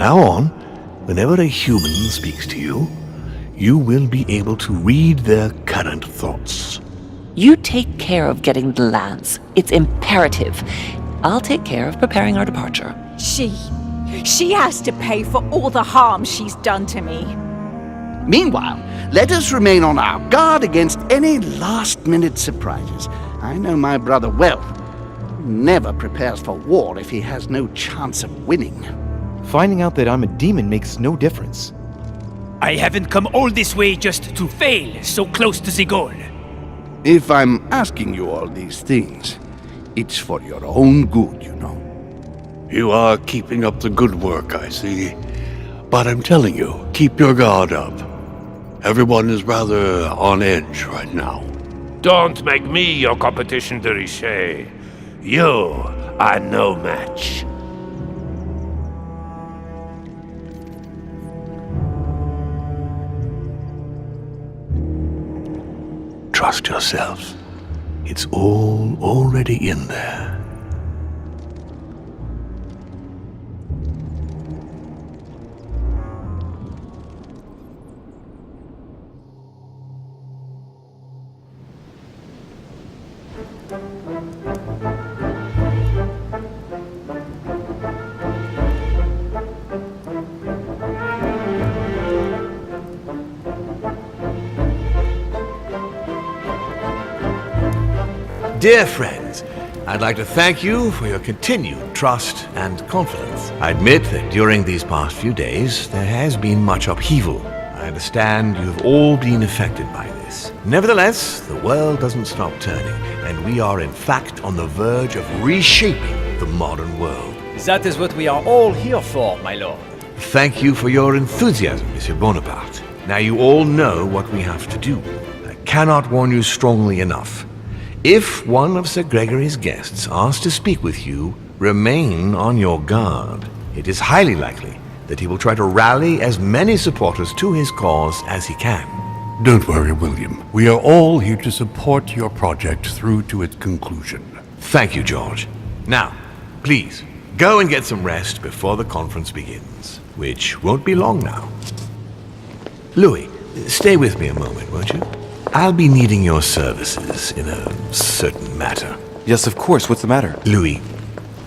now on, whenever a human speaks to you, you will be able to read their current thoughts. You take care of getting the lands. It's imperative. I'll take care of preparing our departure. She has to pay for all the harm she's done to me. Meanwhile, let us remain on our guard against any last-minute surprises. I know my brother well. He never prepares for war if he has no chance of winning. Finding out that I'm a demon makes no difference. I haven't come all this way just to fail so close to the goal. If I'm asking you all these things, it's for your own good, you know. You are keeping up the good work, I see. But I'm telling you, keep your guard up. Everyone is rather on edge right now. Don't make me your competition, de Richet. You are no match. Trust yourselves. It's all already in there. Dear friends, I'd like to thank you for your continued trust and confidence. I admit that during these past few days, there has been much upheaval. I understand you've all been affected by this. Nevertheless, the world doesn't stop turning, and we are in fact on the verge of reshaping the modern world. That is what we are all here for, my lord. Thank you for your enthusiasm, Monsieur Bonaparte. Now you all know what we have to do. I cannot warn you strongly enough. If one of Sir Gregory's guests asks to speak with you, remain on your guard. It is highly likely that he will try to rally as many supporters to his cause as he can. Don't worry, William. We are all here to support your project through to its conclusion. Thank you, George. Now, please, go and get some rest before the conference begins, which won't be long now. Louis, stay with me a moment, won't you? I'll be needing your services in a certain matter. Yes, of course. What's the matter? Louis,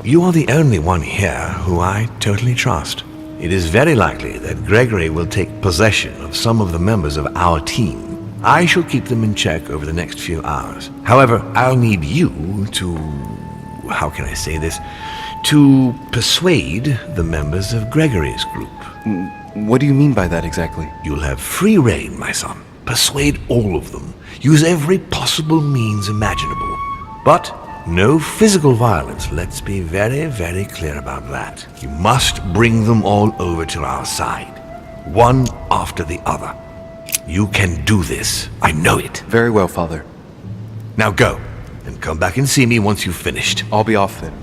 you are the only one here who I totally trust. It is very likely that Gregory will take possession of some of the members of our team. I shall keep them in check over the next few hours. However, I'll need you to... how can I say this? To persuade the members of Gregory's group. What do you mean by that exactly? You'll have free rein, my son. Persuade all of them. Use every possible means imaginable. But no physical violence. Let's be very, very clear about that. You must bring them all over to our side. One after the other. You can do this. I know it. Very well, Father. Now go, and come back and see me once you've finished. I'll be off then.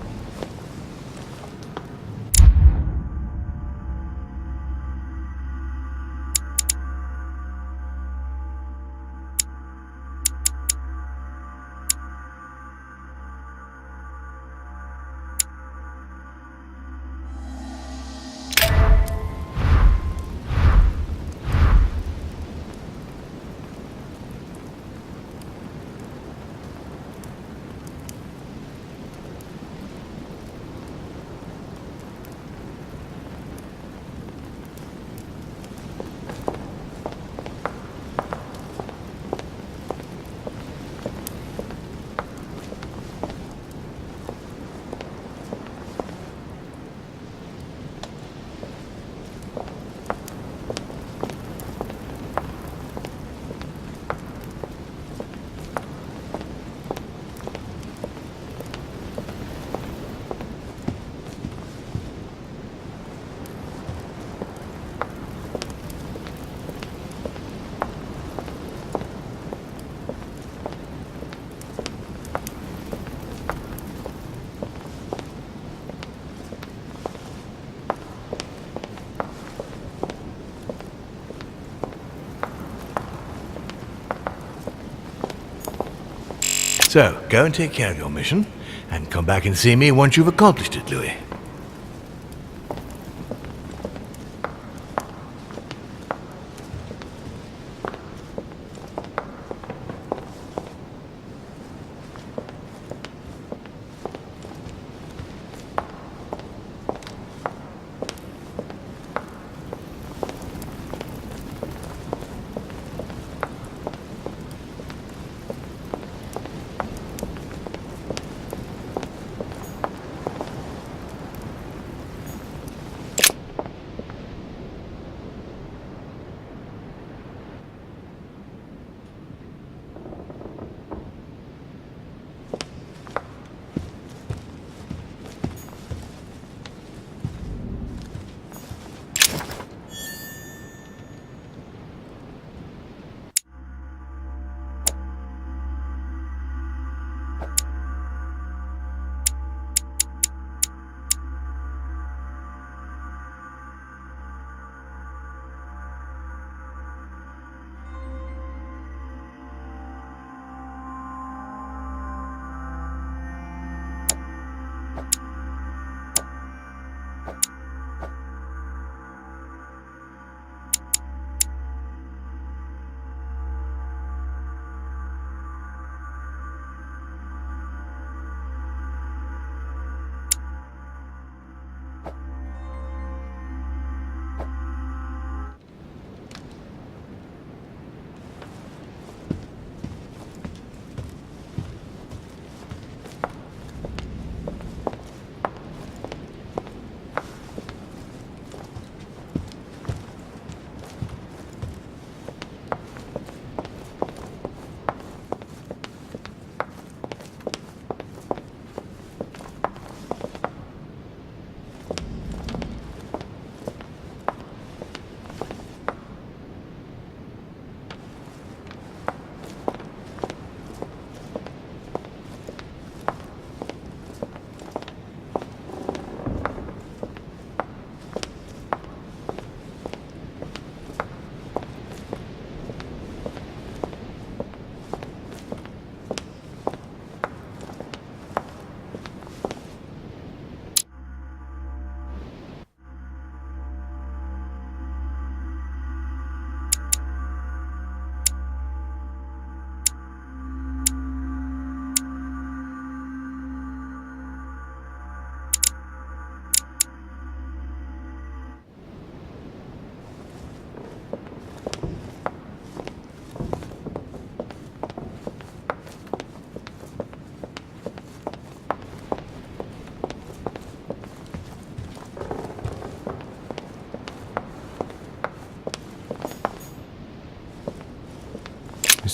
So, go and take care of your mission, and come back and see me once you've accomplished it, Louis.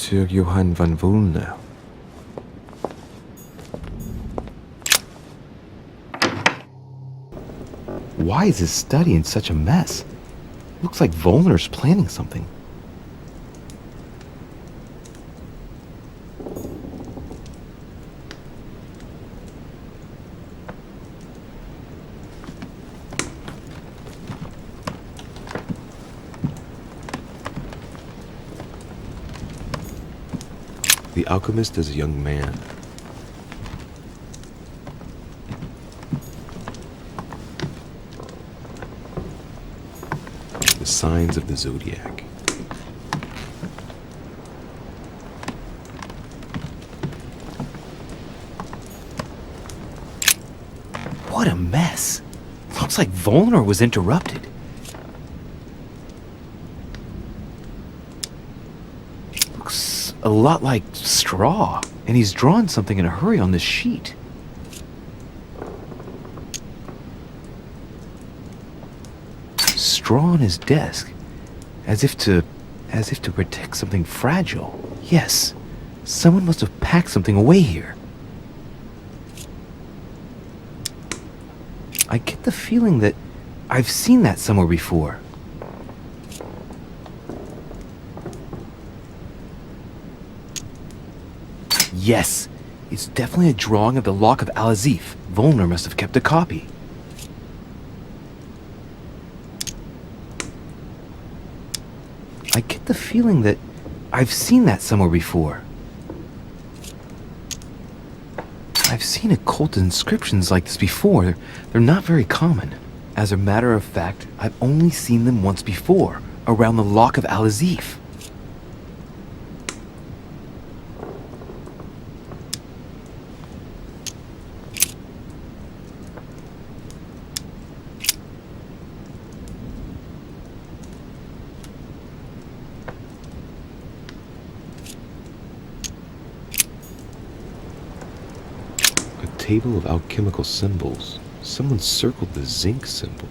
Sir Johann van Volner. Why is his study in such a mess? Looks like Volner's planning something. The alchemist is a young man. The signs of the zodiac. What a mess. Looks like Volner was interrupted. Looks a lot like straw, and he's drawn something in a hurry on this sheet. Straw on his desk, as if to protect something fragile. Yes, someone must have packed something away here. I get the feeling that I've seen that somewhere before. Yes, it's definitely a drawing of the Lock of Al-Azif. Volner must have kept a copy. I get the feeling that I've seen that somewhere before. I've seen occult inscriptions like this before. They're not very common. As a matter of fact, I've only seen them once before, around the Lock of Al-Azif. Table of alchemical symbols. Someone circled the zinc symbol.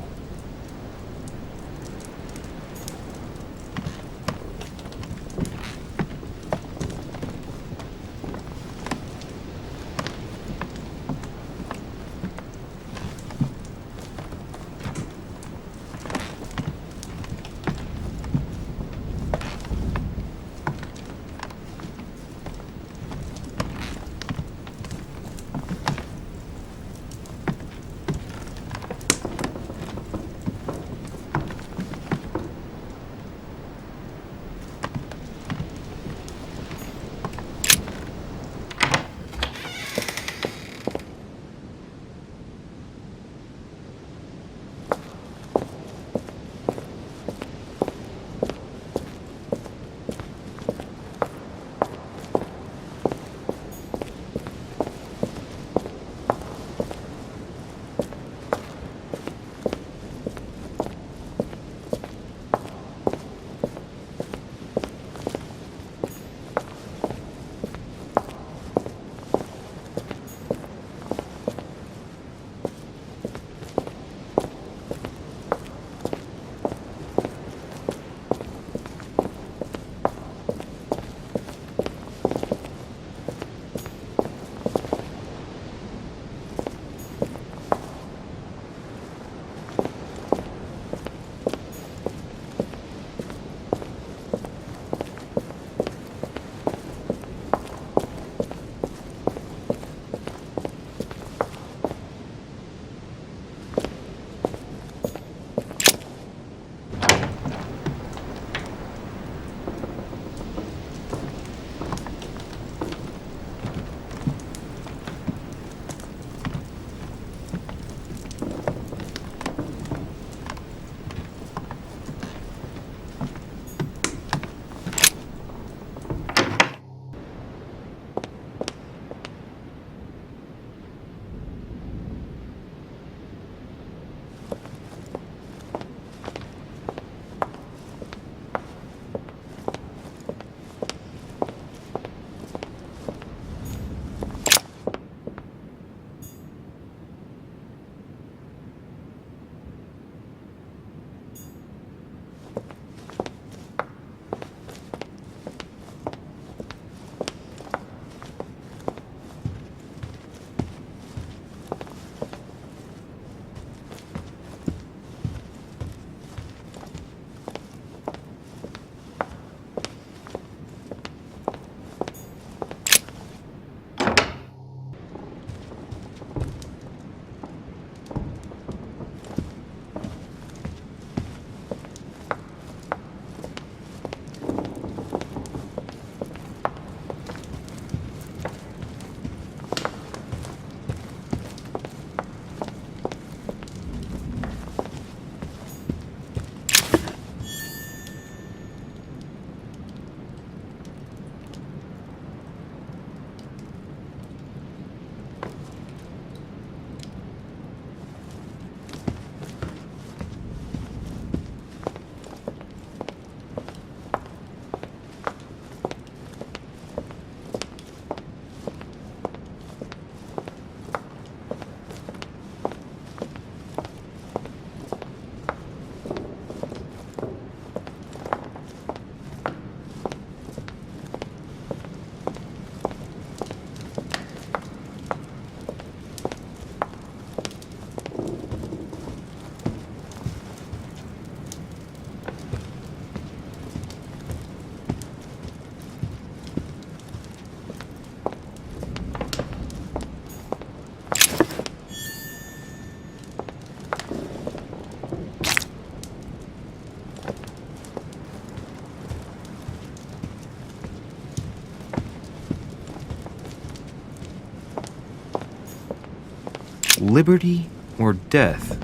Liberty or Death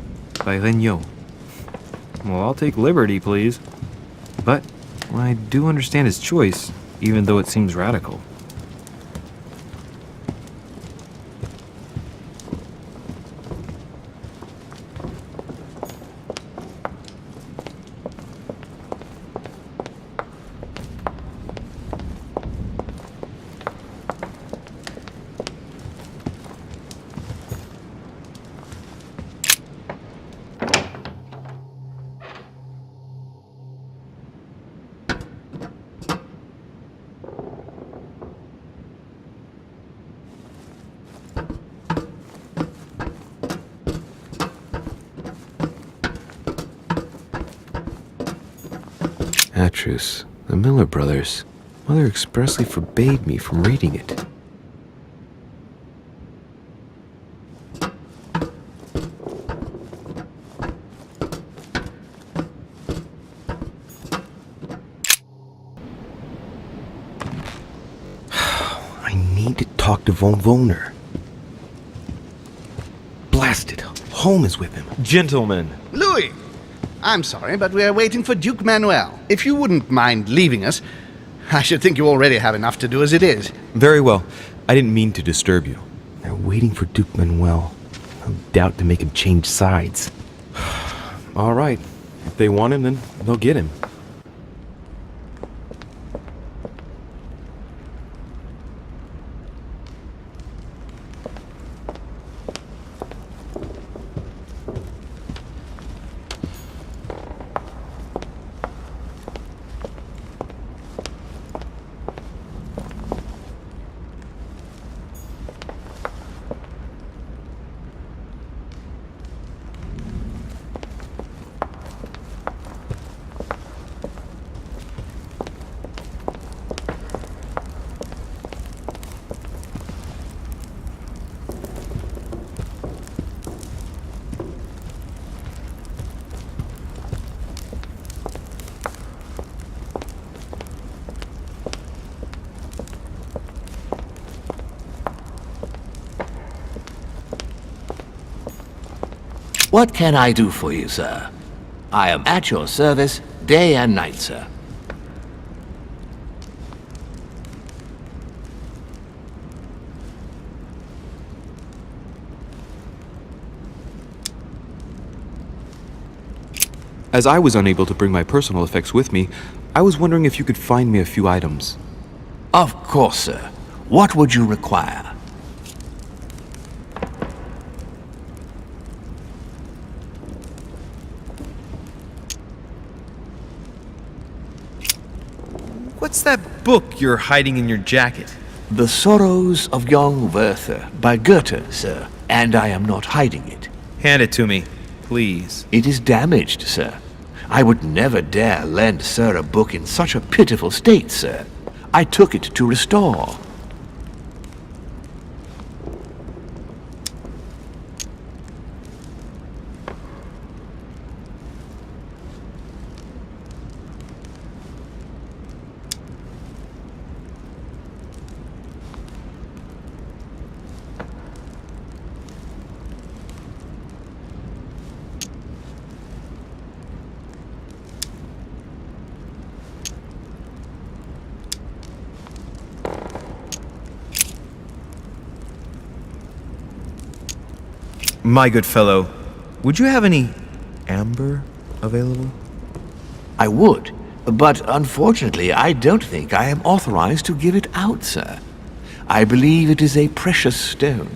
by Regnault. Well, I'll take liberty, please. But I do understand his choice, even though it seems radical. Atrus, the Miller Brothers. Mother expressly forbade me from reading it. I need to talk to Von Wohner. Blast it, home is with him. Gentlemen. Louis! I'm sorry, but we are waiting for Duke Manuel. If you wouldn't mind leaving us, I should think you already have enough to do as it is. Very well. I didn't mean to disturb you. They're waiting for Duke Manuel. No doubt to make him change sides. All right. If they want him, then they'll get him. What can I do for you, sir? I am at your service, day and night, sir. As I was unable to bring my personal effects with me, I was wondering if you could find me a few items. Of course, sir. What would you require? What's that book you're hiding in your jacket? The Sorrows of Young Werther by Goethe, sir. And I am not hiding it. Hand it to me, please. It is damaged, sir. I would never dare lend sir a book in such a pitiful state, sir. I took it to restore. My good fellow, would you have any amber available? I would, but unfortunately I don't think I am authorized to give it out, sir. I believe it is a precious stone.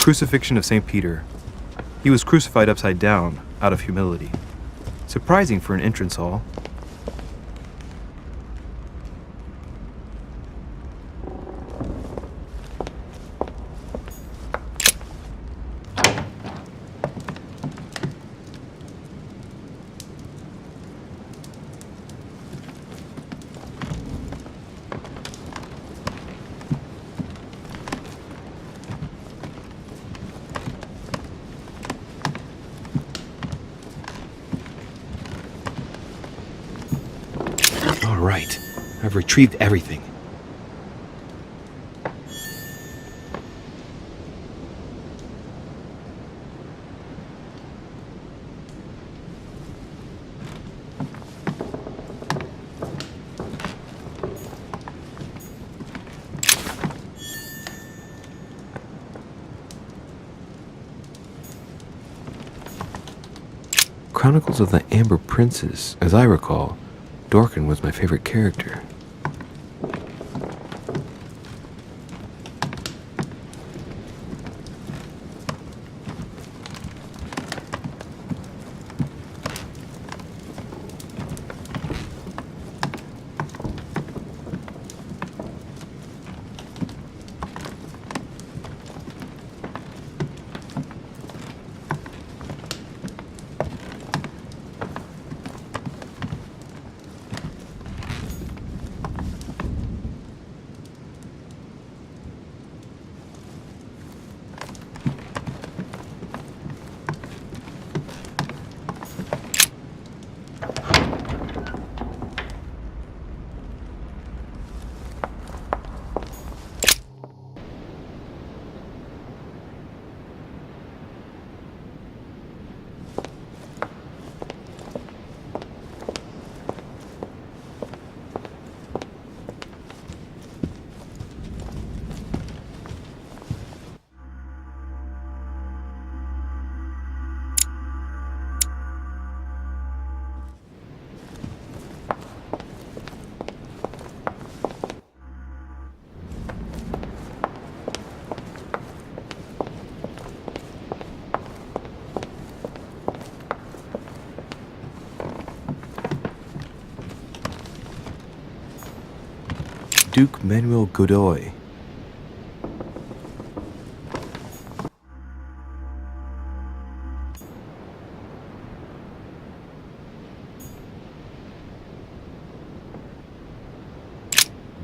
Crucifixion of St. Peter. He was crucified upside down, out of humility. Surprising for an entrance hall. right. I've retrieved everything. Chronicles of the Amber Princess. As I recall, Dorkin was my favorite character. Duke Manuel Godoy.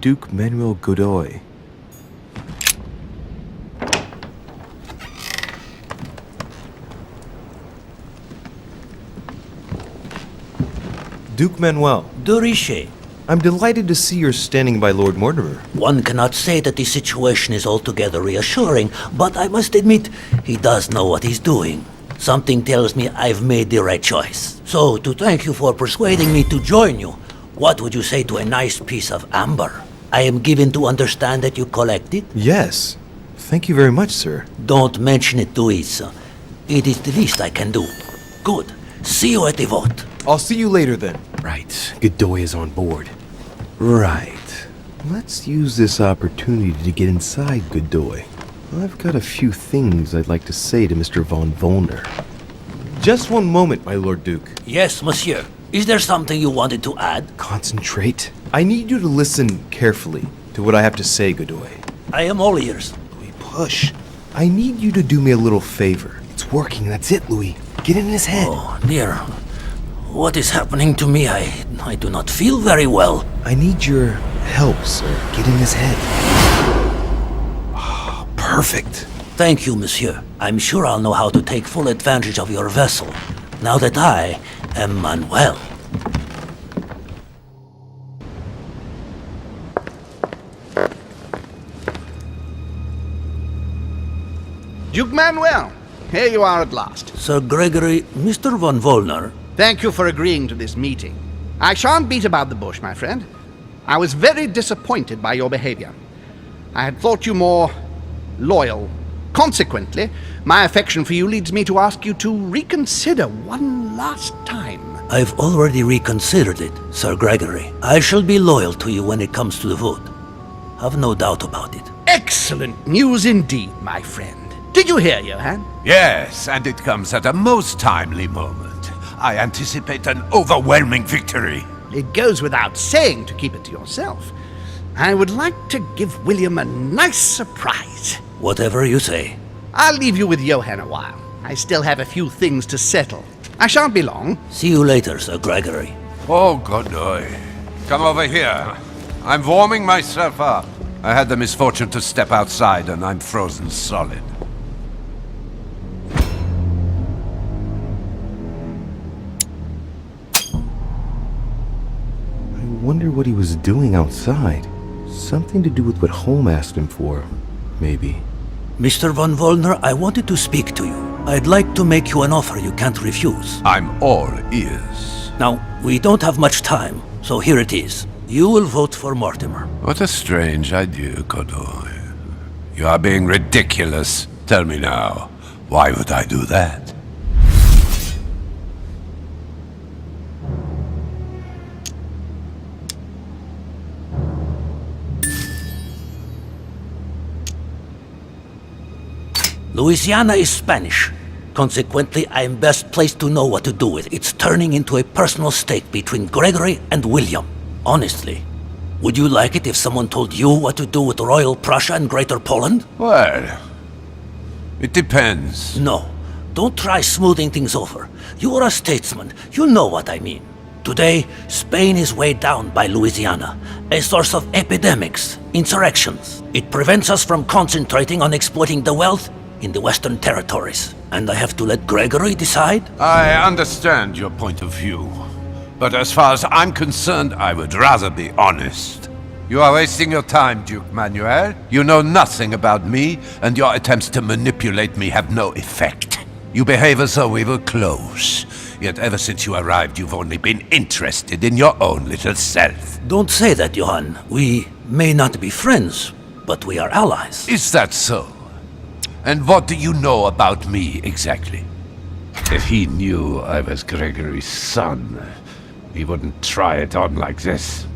Duke Manuel Godoy. Duke Manuel. De Richet. I'm delighted to see you're standing by Lord Mortimer. One cannot say that the situation is altogether reassuring, but I must admit, he does know what he's doing. Something tells me I've made the right choice. So, to thank you for persuading me to join you, what would you say to a nice piece of amber? I am given to understand that you collect it? Yes. Thank you very much, sir. Don't mention it to Isa. It is the least I can do. Good. See you at the vote. I'll see you later then. Right. Godoy is on board. Right. Let's use this opportunity to get inside Godoy. I've got a few things I'd like to say to Mr. von Volner. Just one moment, my Lord Duke. Yes, monsieur. Is there something you wanted to add? Concentrate. I need you to listen carefully to what I have to say, Godoy. I am all ears. Louis, push. I need you to do me a little favor. It's working, that's it, Louis. Get in his head. Oh, dear. What is happening to me? I do not feel very well. I need your help, sir. Get in his head. Oh, perfect. Thank you, monsieur. I'm sure I'll know how to take full advantage of your vessel, now that I am Manuel. Duke Manuel, here you are at last. Sir Gregory, Mr. von Volner. Thank you for agreeing to this meeting. I shan't beat about the bush, my friend. I was very disappointed by your behavior. I had thought you more loyal. Consequently, my affection for you leads me to ask you to reconsider one last time. I've already reconsidered it, Sir Gregory. I shall be loyal to you when it comes to the vote. Have no doubt about it. Excellent news indeed, my friend. Did you hear, Johann? Yes, and it comes at a most timely moment. I anticipate an overwhelming victory. It goes without saying to keep it to yourself. I would like to give William a nice surprise. Whatever you say. I'll leave you with Johann a while. I still have a few things to settle. I shan't be long. See you later, Sir Gregory. Oh, Godoy. Come over here. I'm warming myself up. I had the misfortune to step outside and I'm frozen solid. I wonder what he was doing outside. Something to do with what Holm asked him for, maybe. Mr. von Wollner, I wanted to speak to you. I'd like to make you an offer you can't refuse. I'm all ears. Now, we don't have much time, so here it is. You will vote for Mortimer. What a strange idea, Godoy. You are being ridiculous. Tell me now, why would I do that? Louisiana is Spanish. Consequently, I am best placed to know what to do with it. It's turning into a personal stake between Gregory and William. Honestly, would you like it if someone told you what to do with Royal Prussia and Greater Poland? Well, it depends. No, don't try smoothing things over. You are a statesman. You know what I mean. Today, Spain is weighed down by Louisiana, a source of epidemics, insurrections. It prevents us from concentrating on exploiting the wealth in the Western territories. And I have to let Gregory decide? I understand your point of view. But as far as I'm concerned, I would rather be honest. You are wasting your time, Duke Manuel. You know nothing about me, and your attempts to manipulate me have no effect. You behave as though we were close. Yet ever since you arrived, you've only been interested in your own little self. Don't say that, Johann. We may not be friends, but we are allies. Is that so? And what do you know about me, exactly? If he knew I was Gregory's son, he wouldn't try it on like this.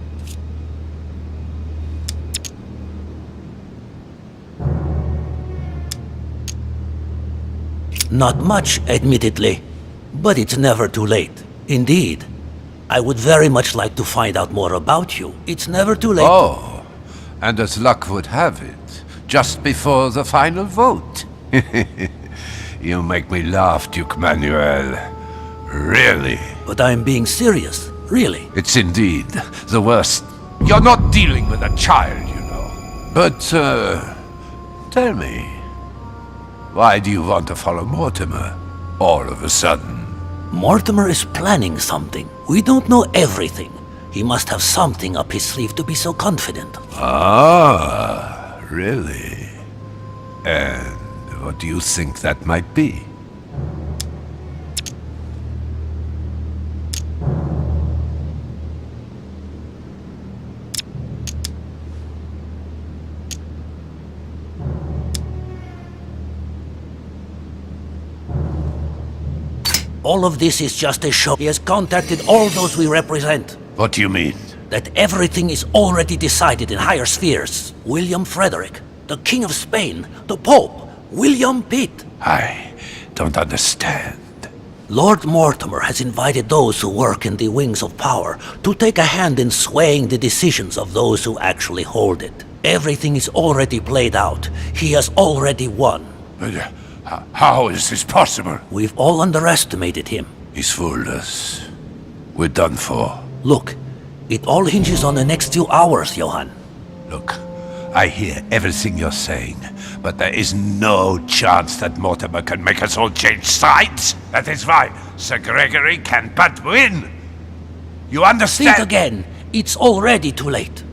Not much, admittedly, but it's never too late. Indeed, I would very much like to find out more about you. It's never too late. Oh, and as luck would have it, just before the final vote. You make me laugh, Duke Manuel. Really? But I'm being serious, really. It's indeed the worst. You're not dealing with a child, you know. But, tell me, why do you want to follow Mortimer all of a sudden? Mortimer is planning something. We don't know everything. He must have something up his sleeve to be so confident. Ah, really? And what do you think that might be? All of this is just a show. He has contacted all those we represent. What do you mean? That everything is already decided in higher spheres. William Frederick, the King of Spain, the Pope, William Pitt. I don't understand. Lord Mortimer has invited those who work in the wings of power to take a hand in swaying the decisions of those who actually hold it. Everything is already played out. He has already won. But how is this possible? We've all underestimated him. He's fooled us. We're done for. Look, it all hinges on the next few hours, Johann. Look, I hear everything you're saying, but there is no chance that Mortimer can make us all change sides. That is why Sir Gregory can but win. You understand? Think again. It's already too late.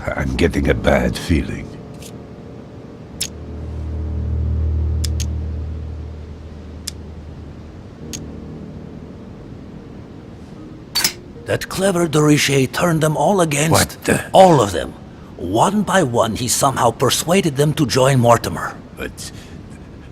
I'm getting a bad feeling. That clever de Richet turned them all against... What the... All of them. One by one, he somehow persuaded them to join Mortimer. But...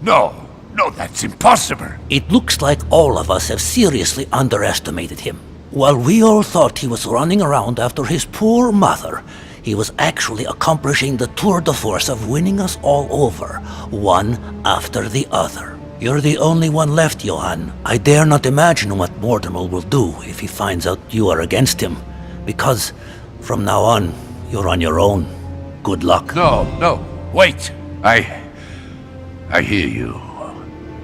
No, that's impossible. It looks like all of us have seriously underestimated him. While we all thought he was running around after his poor mother, he was actually accomplishing the tour de force of winning us all over, one after the other. You're the only one left, Johann. I dare not imagine what Mortimer will do if he finds out you are against him. Because, from now on, you're on your own. Good luck. No, wait. I hear you.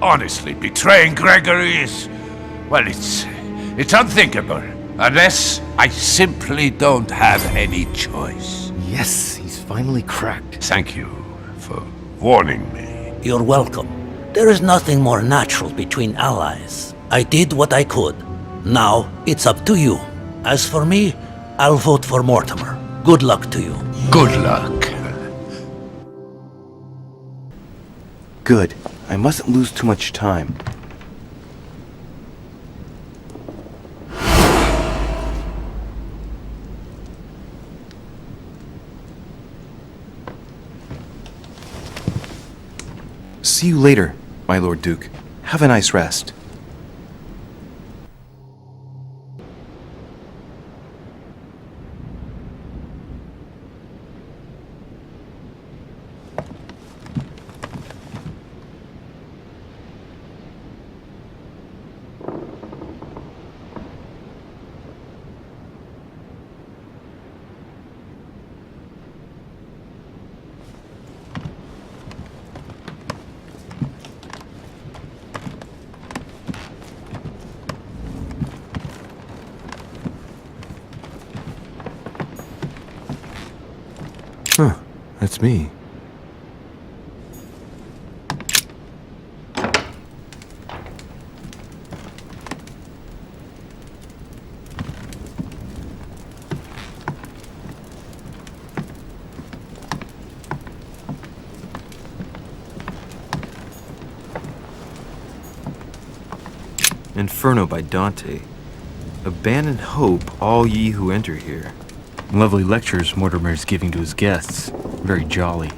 Honestly, betraying Gregory is... Well, it's unthinkable. Unless I simply don't have any choice. Yes, he's finally cracked. Thank you for warning me. You're welcome. There is nothing more natural between allies. I did what I could. Now, it's up to you. As for me, I'll vote for Mortimer. Good luck to you. Good luck. Good. I mustn't lose too much time. See you later, my Lord Duke. Have a nice rest. Huh, that's me. Inferno by Dante. Abandon hope, all ye who enter here. Lovely lectures Mortimer is giving to his guests. Very jolly.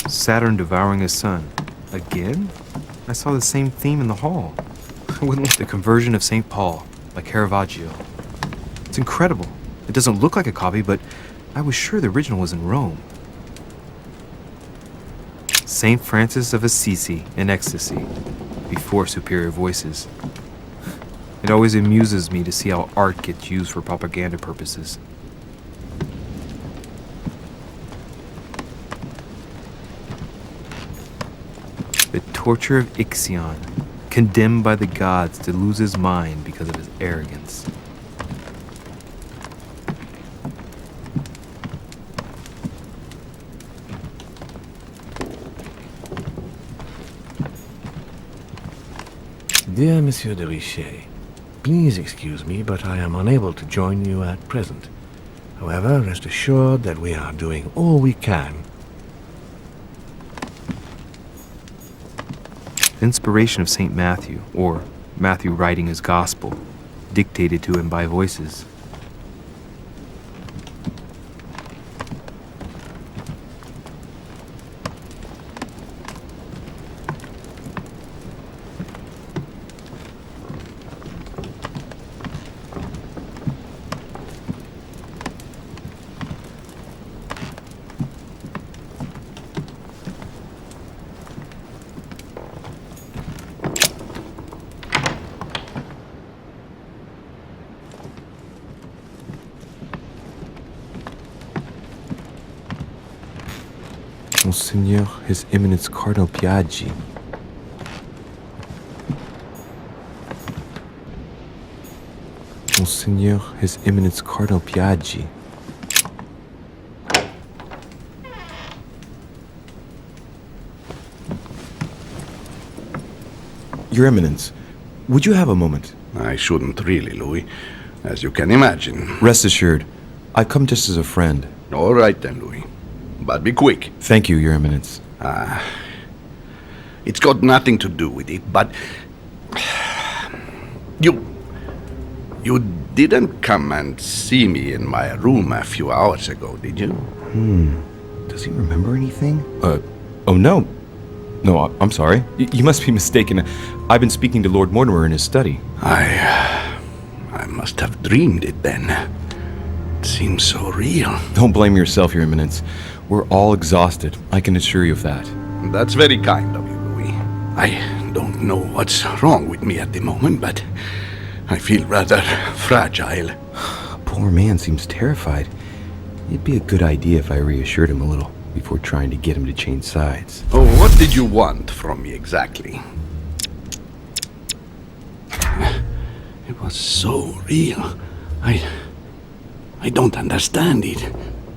Saturn devouring his sun. Again? I saw the same theme in the hall. I wouldn't The Conversion of St. Paul by Caravaggio. It's incredible. It doesn't look like a copy, but I was sure the original was in Rome. St. Francis of Assisi in ecstasy, before superior voices. It always amuses me to see how art gets used for propaganda purposes. The torture of Ixion, condemned by the gods to lose his mind because of his arrogance. Dear Monsieur de Richet, please excuse me, but I am unable to join you at present. However, rest assured that we are doing all we can. Inspiration of St. Matthew, or Matthew writing his gospel, dictated to him by voices. Monseigneur, His Eminence Cardinal Piaggi. Monseigneur, His Eminence Cardinal Piaggi. Your Eminence, would you have a moment? I shouldn't really, Louis, as you can imagine. Rest assured, I come just as a friend. All right then, Louis. But be quick. Thank you, Your Eminence. It's got nothing to do with it, but... You didn't come and see me in my room a few hours ago, did you? Does he remember anything? Oh no. No, I'm sorry. You must be mistaken. I've been speaking to Lord Mortimer in his study. I must have dreamed it then. It seems so real. Don't blame yourself, Your Eminence. We're all exhausted. I can assure you of that. That's very kind of you, Louis. I don't know what's wrong with me at the moment, but I feel rather fragile. Poor man seems terrified. It'd be a good idea if I reassured him a little before trying to get him to change sides. Oh, what did you want from me exactly? It was so real. I don't understand it.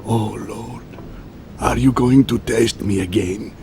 Oh, Lord, Are you going to test me again?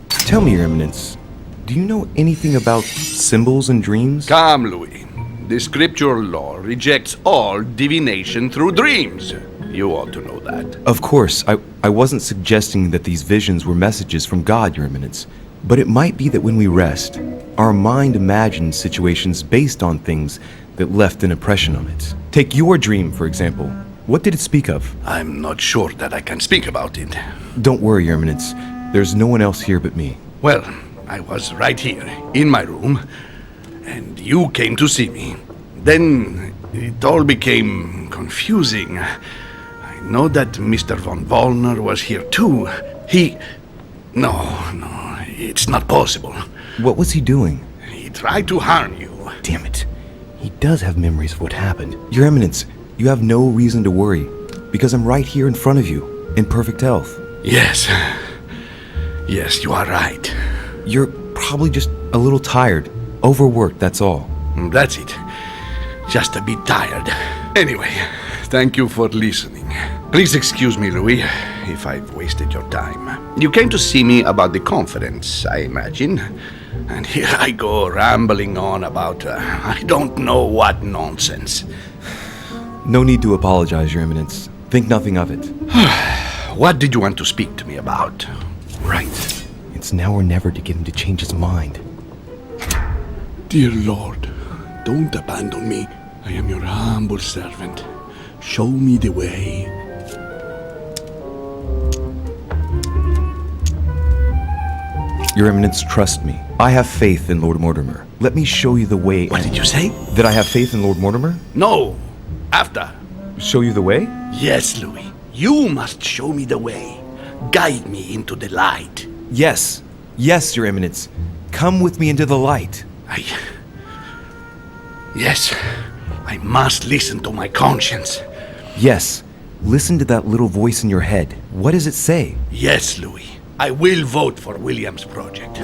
Tell me, Your Eminence, do you know anything about symbols and dreams? Come, Louis. The scriptural law rejects all divination through dreams. You ought to know that. Of course, I wasn't suggesting that these visions were messages from God, Your Eminence. But it might be that when we rest, our mind imagines situations based on things that left an impression on it. Take your dream, for example. What did it speak of? I'm not sure that I can speak about it. Don't worry, Your Eminence. There's no one else here but me. Well, I was right here, in my room, and you came to see me. Then it all became confusing. I know that Mr. von Wollner was here too. No, it's not possible. What was he doing? He tried to harm you. Damn it. He does have memories of what happened. Your Eminence, you have no reason to worry, because I'm right here in front of you, in perfect health. Yes, you are right. You're probably just a little tired, overworked, that's all. That's it. Just a bit tired. Anyway, thank you for listening. Please excuse me, Louis, if I've wasted your time. You came to see me about the conference, I imagine. And here I go rambling on about I don't know what nonsense. No need to apologize, Your Eminence. Think nothing of it. What did you want to speak to me about? Right. It's now or never to get him to change his mind. Dear Lord, don't abandon me. I am your humble servant. Show me the way. Your Eminence, trust me. I have faith in Lord Mortimer. Let me show you the way. What did you say? That I have faith in Lord Mortimer? No, after. Show you the way? Yes, Louis. You must show me the way. Guide me into the light. Yes. Yes, Your Eminence. Come with me into the light. Yes. I must listen to my conscience. Yes. Listen to that little voice in your head. What does it say? Yes, Louis. I will vote for William's project.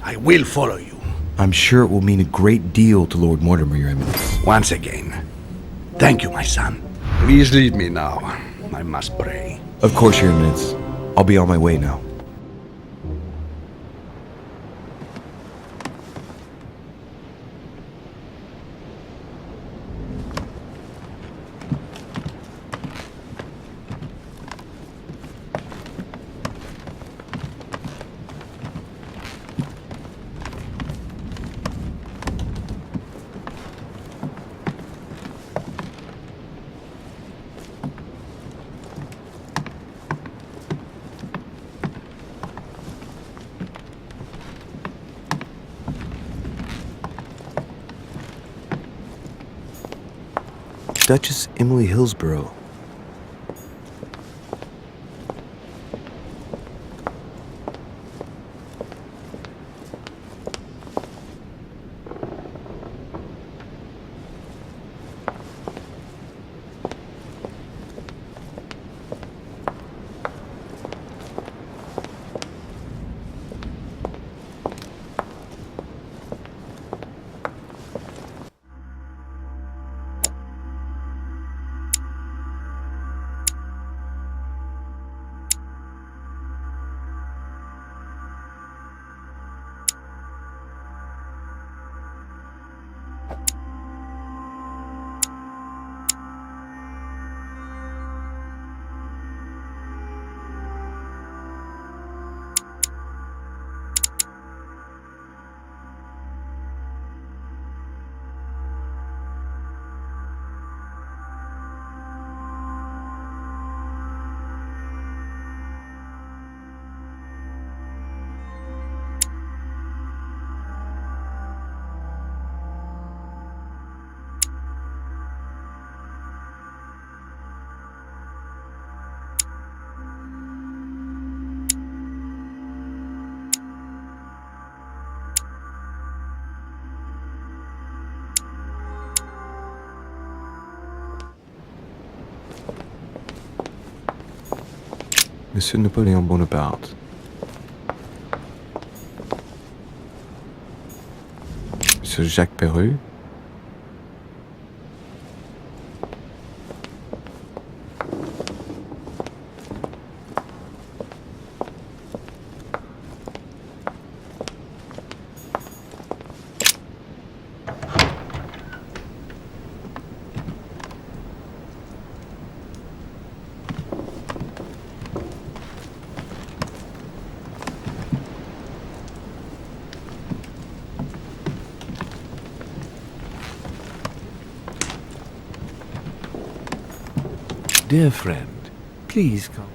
I will follow you. I'm sure it will mean a great deal to Lord Mortimer, Your Eminence. Once again, thank you, my son. Please leave me now. I must pray. Of course, Your Eminence. I'll be on my way now. Duchess Emily Hillsborough. Monsieur Napoléon Bonaparte. Monsieur Jacques Perru. dear friend. Please come.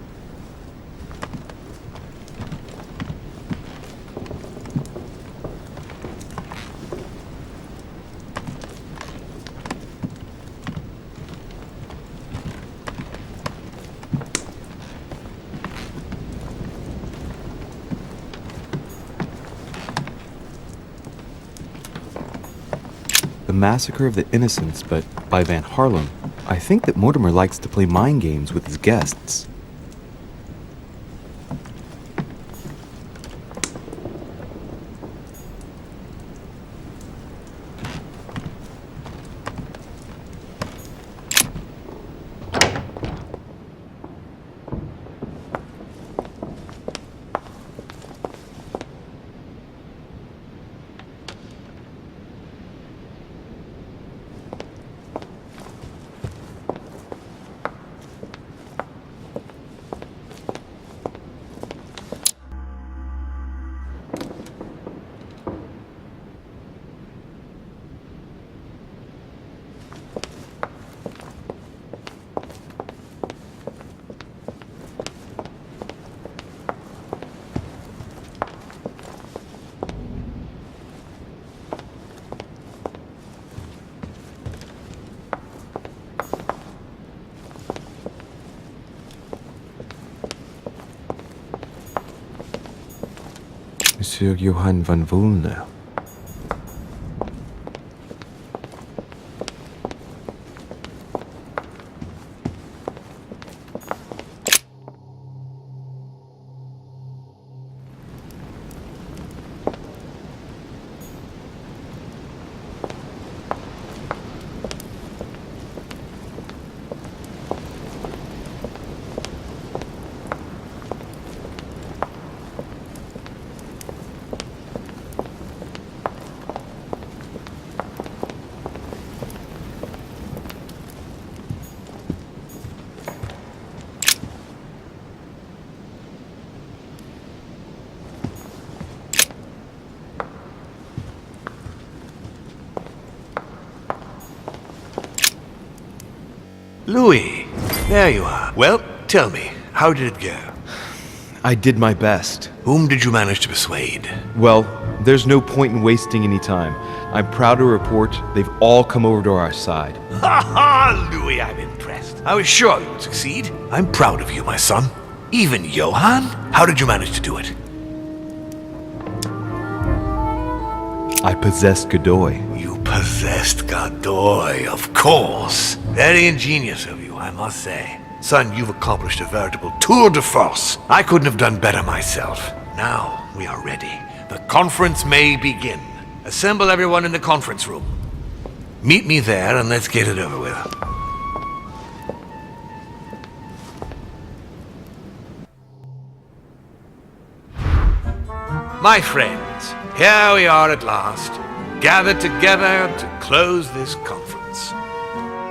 The Massacre of the Innocents, but by Van Harlem. I think that Mortimer likes to play mind games with his guests. Monsieur Johann van Vulner. Louis, there you are. Well, tell me, how did it go? I did my best. Whom did you manage to persuade? Well, there's no point in wasting any time. I'm proud to report they've all come over to our side. Ha ha, Louis, I'm impressed. I was sure you would succeed. I'm proud of you, my son. Even Johann? How did you manage to do it? I possessed Godoy. You possessed Godoy, of course. Very ingenious of you, I must say. Son, you've accomplished a veritable tour de force. I couldn't have done better myself. Now we are ready. The conference may begin. Assemble everyone in the conference room. Meet me there and let's get it over with. My friends, here we are at last, gathered together to close this conference.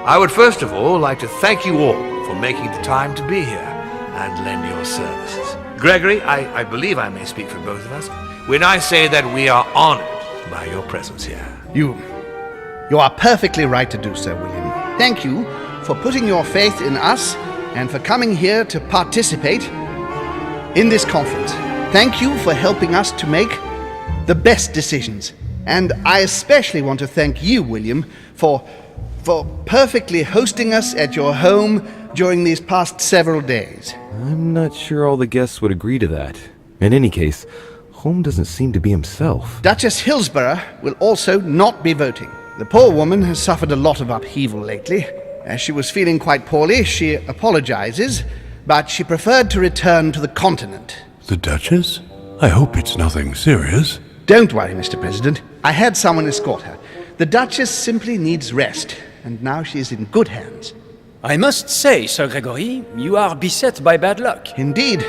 I would first of all like to thank you all for making the time to be here and lend your services. Gregory, I believe I may speak for both of us when I say that we are honored by your presence here. You are perfectly right to do so, William. Thank you for putting your faith in us and for coming here to participate in this conference. Thank you for helping us to make the best decisions. And I especially want to thank you, William, for perfectly hosting us at your home during these past several days. I'm not sure all the guests would agree to that. In any case, Holm doesn't seem to be himself. Duchess Hillsborough will also not be voting. The poor woman has suffered a lot of upheaval lately. As she was feeling quite poorly, she apologizes, but she preferred to return to the continent. The Duchess? I hope it's nothing serious. Don't worry, Mr. President. I had someone escort her. The Duchess simply needs rest, and now she is in good hands. I must say, Sir Gregory, you are beset by bad luck. Indeed.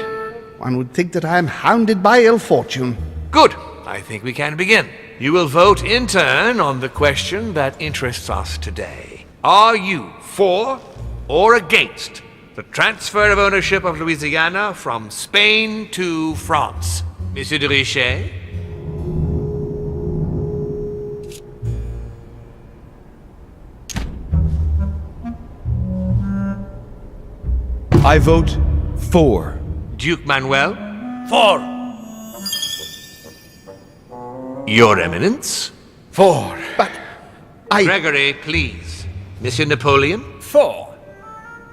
One would think that I am hounded by ill fortune. Good. I think we can begin. You will vote in turn on the question that interests us today. Are you for or against the transfer of ownership of Louisiana from Spain to France? Monsieur de Richet? I vote for. Duke Manuel? 4. Your Eminence? 4. But I... Gregory, please. Monsieur Napoleon? 4.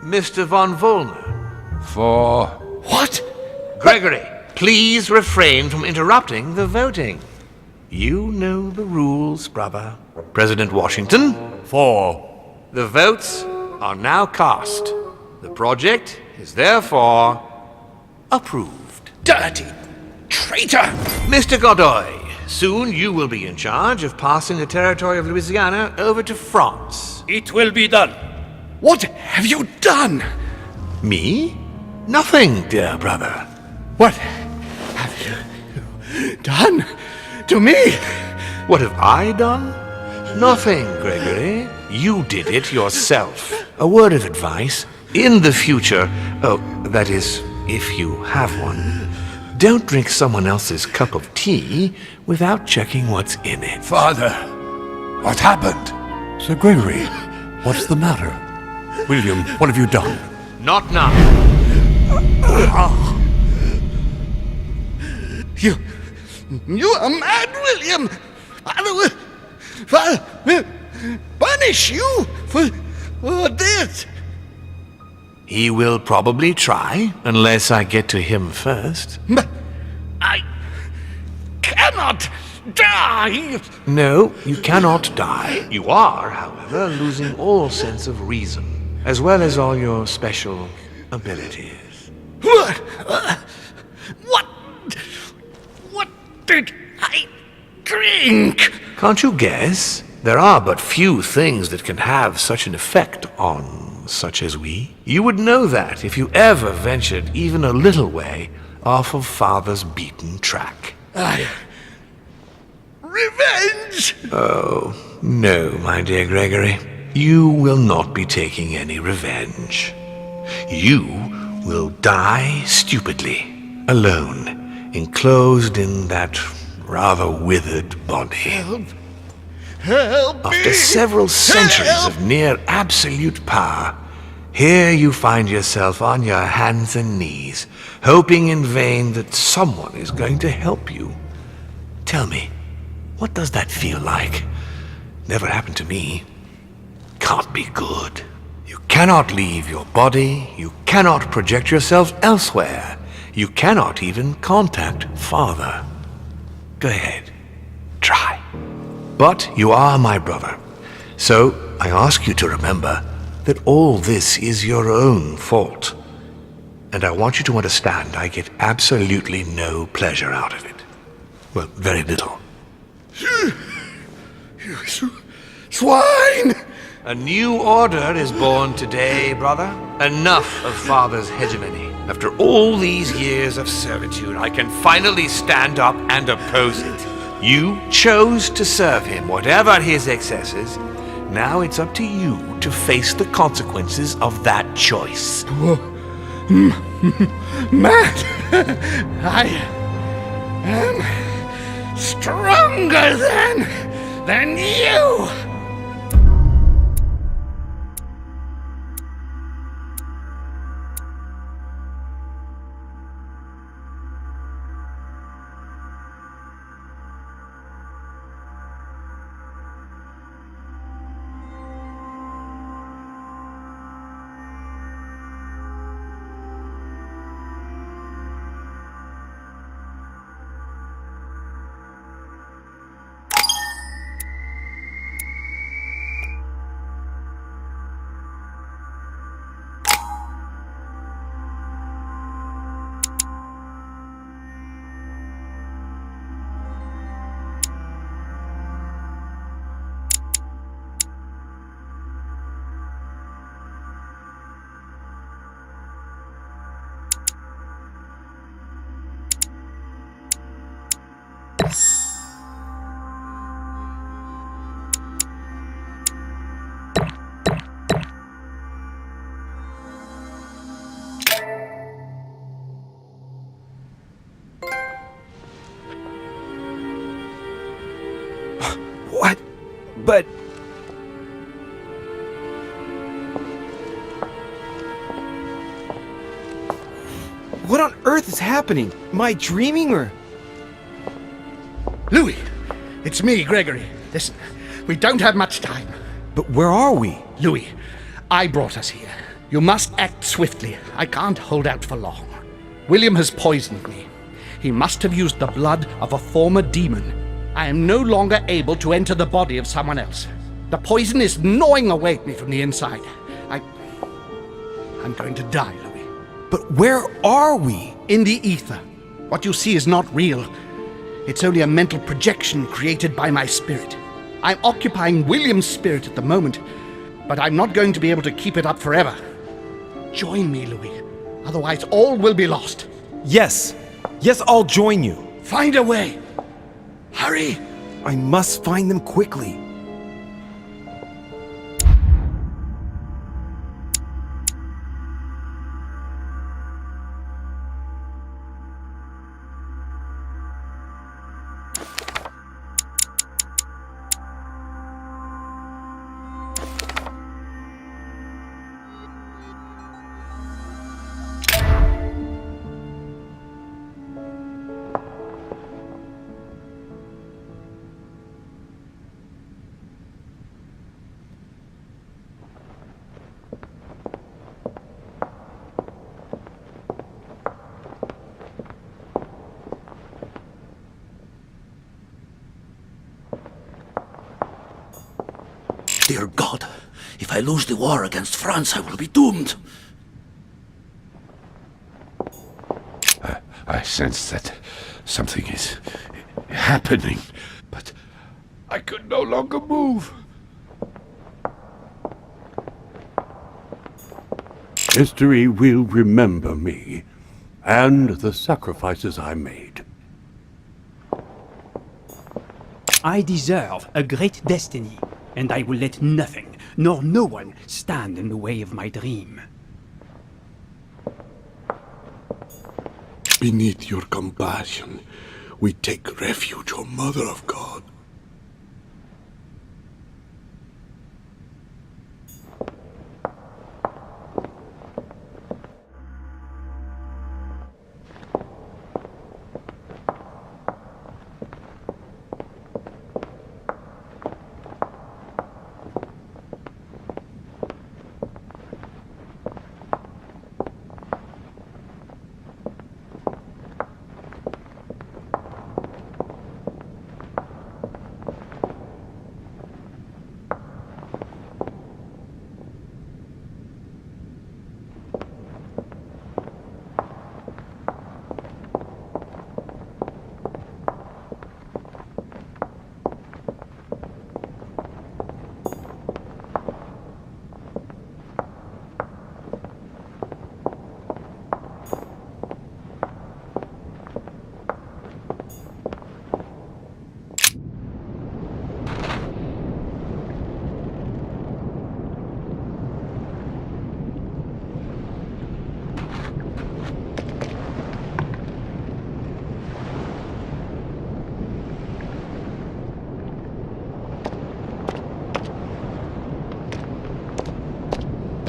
Mr. von Volner? 4. What? Gregory, please refrain from interrupting the voting. You know the rules, brother. President Washington? 4. The votes are now cast. The project is therefore approved. Dirty traitor! Mr. Godoy, soon you will be in charge of passing the territory of Louisiana over to France. It will be done. What have you done? Me? Nothing, dear brother. What have you done to me? What have I done? Nothing, Gregory. You did it yourself. A word of advice. In the future, that is, if you have one, don't drink someone else's cup of tea without checking what's in it. Father, what happened? Sir Gregory, what's the matter? William, what have you done? Not now. You are mad, William. Father will punish you for this. He will probably try, unless I get to him first. But I cannot die. No, you cannot die. You are, however, losing all sense of reason, as well as all your special abilities. What did I drink? Can't you guess? There are but few things that can have such an effect on such as we. You would know that if you ever ventured even a little way off of Father's beaten track. Revenge! Oh, no, my dear Gregory. You will not be taking any revenge. You will die stupidly, alone, enclosed in that rather withered body. Help me! After several centuries of near absolute power, here you find yourself on your hands and knees, hoping in vain that someone is going to help you. Tell me, what does that feel like? Never happened to me. Can't be good. You cannot leave your body, you cannot project yourself elsewhere, you cannot even contact Father. Go ahead, try. But you are my brother, so I ask you to remember that all this is your own fault. And I want you to understand I get absolutely no pleasure out of it. Well, very little. You swine! A new order is born today, brother. Enough of Father's hegemony. After all these years of servitude, I can finally stand up and oppose it. You chose to serve him, whatever his excesses. Now it's up to you to face the consequences of that choice. Matt, I am stronger than you. What? But... earth is happening? Am I dreaming or... Louis, it's me, Gregory. Listen, we don't have much time. But where are we? Louis, I brought us here. You must act swiftly. I can't hold out for long. William has poisoned me. He must have used the blood of a former demon. I am no longer able to enter the body of someone else. The poison is gnawing away at me from the inside. I'm going to die, Louis. But where are we? In the ether. What you see is not real. It's only a mental projection created by my spirit. I'm occupying William's spirit at the moment, but I'm not going to be able to keep it up forever. Join me, Louis. Otherwise, all will be lost. Yes. Yes, I'll join you. Find a way. Hurry. I must find them quickly. Dear God, if I lose the war against France, I will be doomed. I sense that something is happening, but I could no longer move. History will remember me and the sacrifices I made. I deserve a great destiny, and I will let nothing, nor no one, stand in the way of my dream. Beneath your compassion, we take refuge, O Mother of God.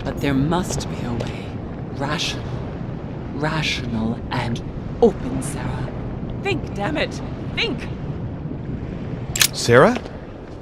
But there must be a way. Rational and open, Sarah. Think, damn it! Think! Sarah?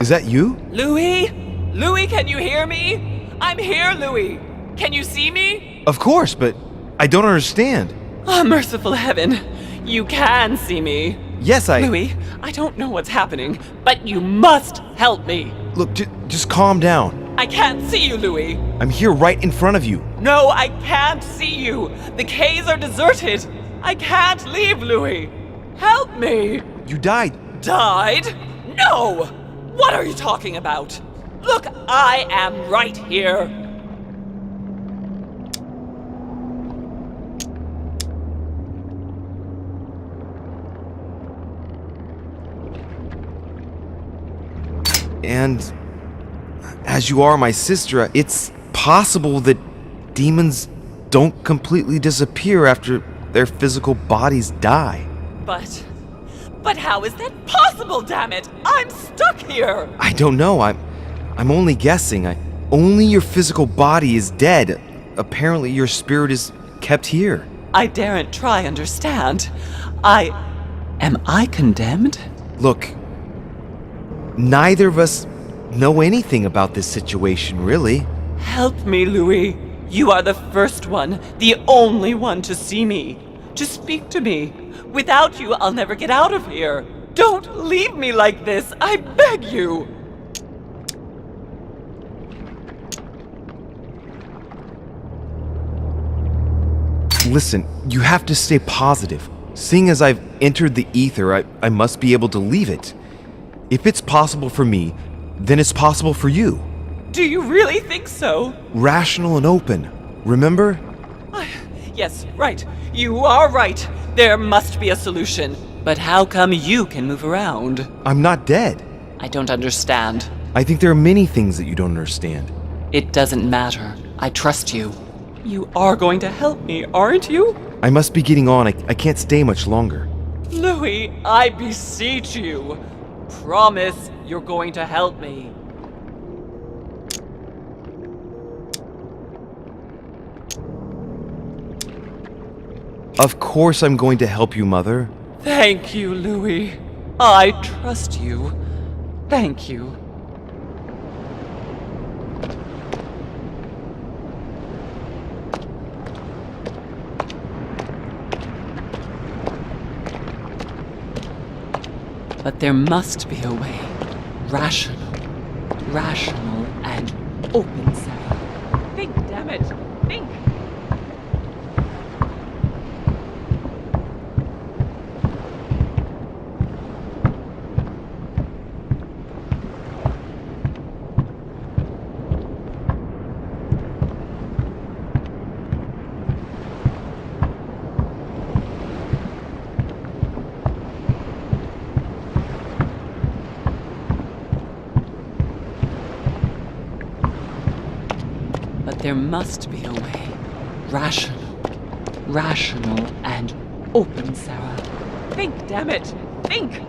Is that you? Louis? Louis, can you hear me? I'm here, Louis. Can you see me? Of course, but I don't understand. Oh, merciful heaven. You can see me. Yes, Louis, I don't know what's happening, but you must help me. Look, just calm down. I can't see you, Louis. I'm here right in front of you. No, I can't see you. The caves are deserted. I can't leave, Louis. Help me. You died. Died? No! What are you talking about? Look, I am right here. And as you are my sister, it's possible that demons don't completely disappear after their physical bodies die. But how is that possible, damn it? I'm stuck here. I don't know. I'm only guessing. Only your physical body is dead. Apparently your spirit is kept here. I daren't try understand. Am I condemned? Look, neither of us know anything about this situation, really. Help me, Louis. You are the first one, the only one to see me, to speak to me. Without you, I'll never get out of here. Don't leave me like this, I beg you. Listen, you have to stay positive. Seeing as I've entered the ether, I must be able to leave it. If it's possible for me, then it's possible for you. Do you really think so? Rational and open, remember? Yes, right. You are right. There must be a solution. But how come you can move around? I'm not dead. I don't understand. I think there are many things that you don't understand. It doesn't matter. I trust you. You are going to help me, aren't you? I must be getting on. I can't stay much longer. Louis, I beseech you. Promise you're going to help me. Of course I'm going to help you, Mother. Thank you, Louis. I trust you. Thank you. But there must be a way. Rational, and open, Sarah. Think, damn it! Think! There must be a way. Rational, and open, Sarah. Think, damn it! Think!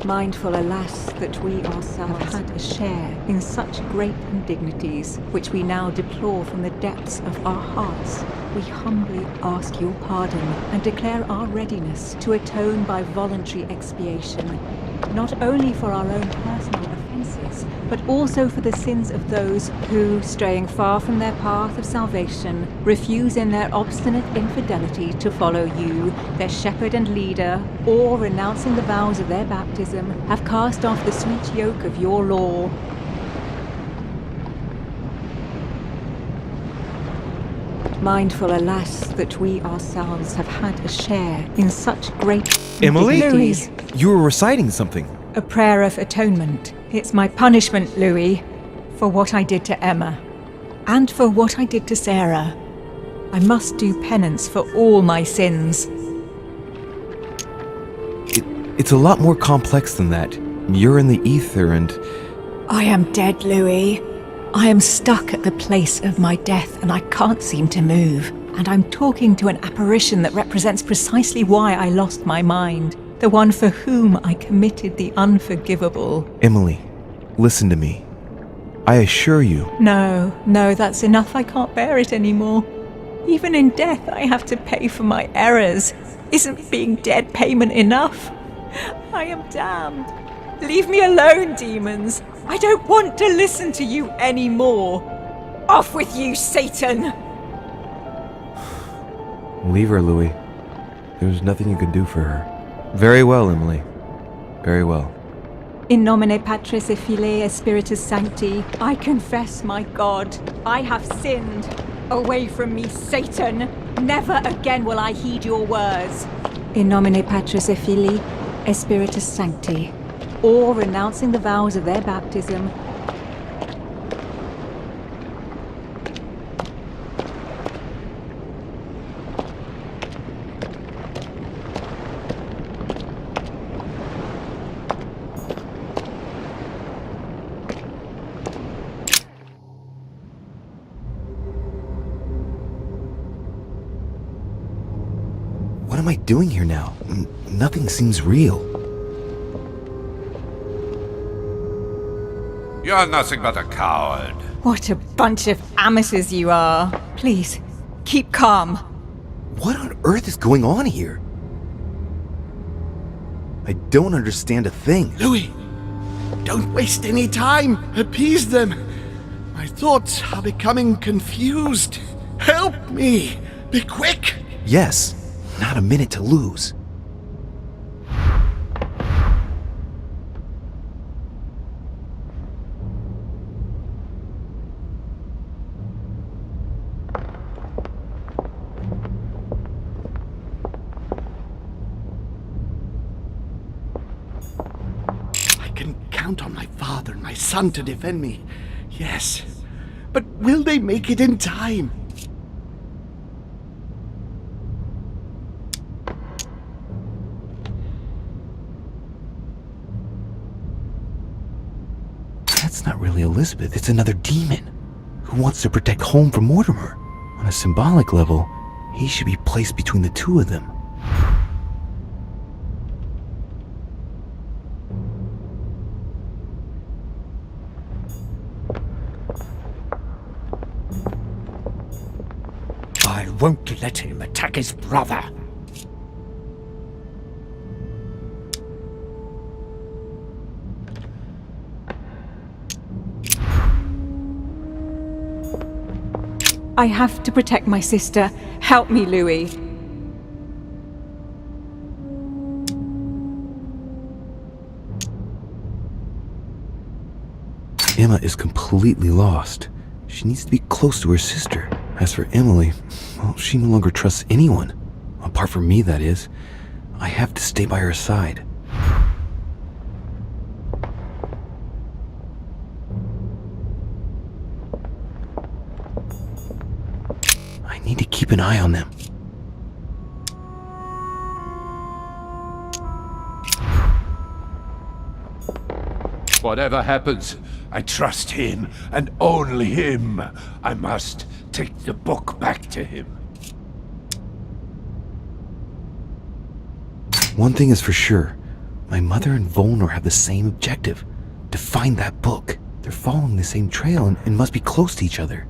Mindful, alas, that we ourselves have had a share in such great indignities, which we now deplore from the depths of our hearts, we humbly ask your pardon and declare our readiness to atone by voluntary expiation, not only for our own personal offences, but also for the sins of those who, straying far from their path of salvation, refuse in their obstinate infidelity to follow you, their shepherd and leader, or, renouncing the vows of their baptism, have cast off the sweet yoke of your law. Mindful, alas, that we ourselves have had a share in such great Emily? indignities. You were reciting something. A prayer of atonement. It's my punishment, Louis, for what I did to Emma, and for what I did to Sarah. I must do penance for all my sins. It's a lot more complex than that. You're in the ether and... I am dead, Louis. I am stuck at the place of my death and I can't seem to move. And I'm talking to an apparition that represents precisely why I lost my mind. The one for whom I committed the unforgivable. Emily, listen to me. I assure you... No, that's enough. I can't bear it anymore. Even in death, I have to pay for my errors. Isn't being dead payment enough? I am damned. Leave me alone, demons. I don't want to listen to you anymore. Off with you, Satan! Leave her, Louis. There's nothing you can do for her. Very well, Emily. Very well. In nomine Patris et Filii et Spiritus Sancti, I confess, my God, I have sinned. Away from me, Satan! Never again will I heed your words. In nomine Patris et Filii et Spiritus Sancti, or renouncing the vows of their baptism, What am I doing here now? Nothing seems real. You're nothing but a coward. What a bunch of amateurs you are. Please, keep calm. What on earth is going on here? I don't understand a thing. Louis, don't waste any time. Appease them. My thoughts are becoming confused. Help me. Be quick. Yes, not a minute to lose. I can count on my father and my son to defend me. Yes. But will they make it in time? That's not really Elizabeth, it's another demon who wants to protect home from Mortimer. On a symbolic level, he should be placed between the two of them. I won't let him attack his brother. I have to protect my sister. Help me, Louis. Emma is completely lost. She needs to be close to her sister. As for Emily, well, she no longer trusts anyone. Apart from me, that is. I have to stay by her side. I need to keep an eye on them. Whatever happens, I trust him, and only him. I must take the book back to him. One thing is for sure. My mother and Volnor have the same objective. To find that book. They're following the same trail and must be close to each other.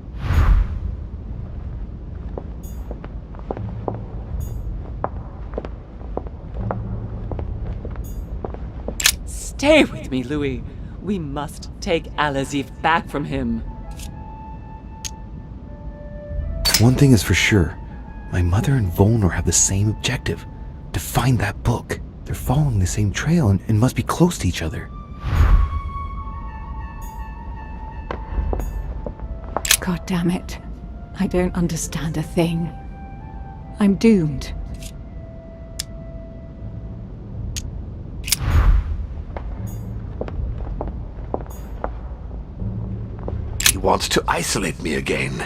Stay with me, Louis. We must take Al-Azif back from him. One thing is for sure. My mother and Volnor have the same objective. To find that book. They're following the same trail and must be close to each other. God damn it. I don't understand a thing. I'm doomed. He wants to isolate me again.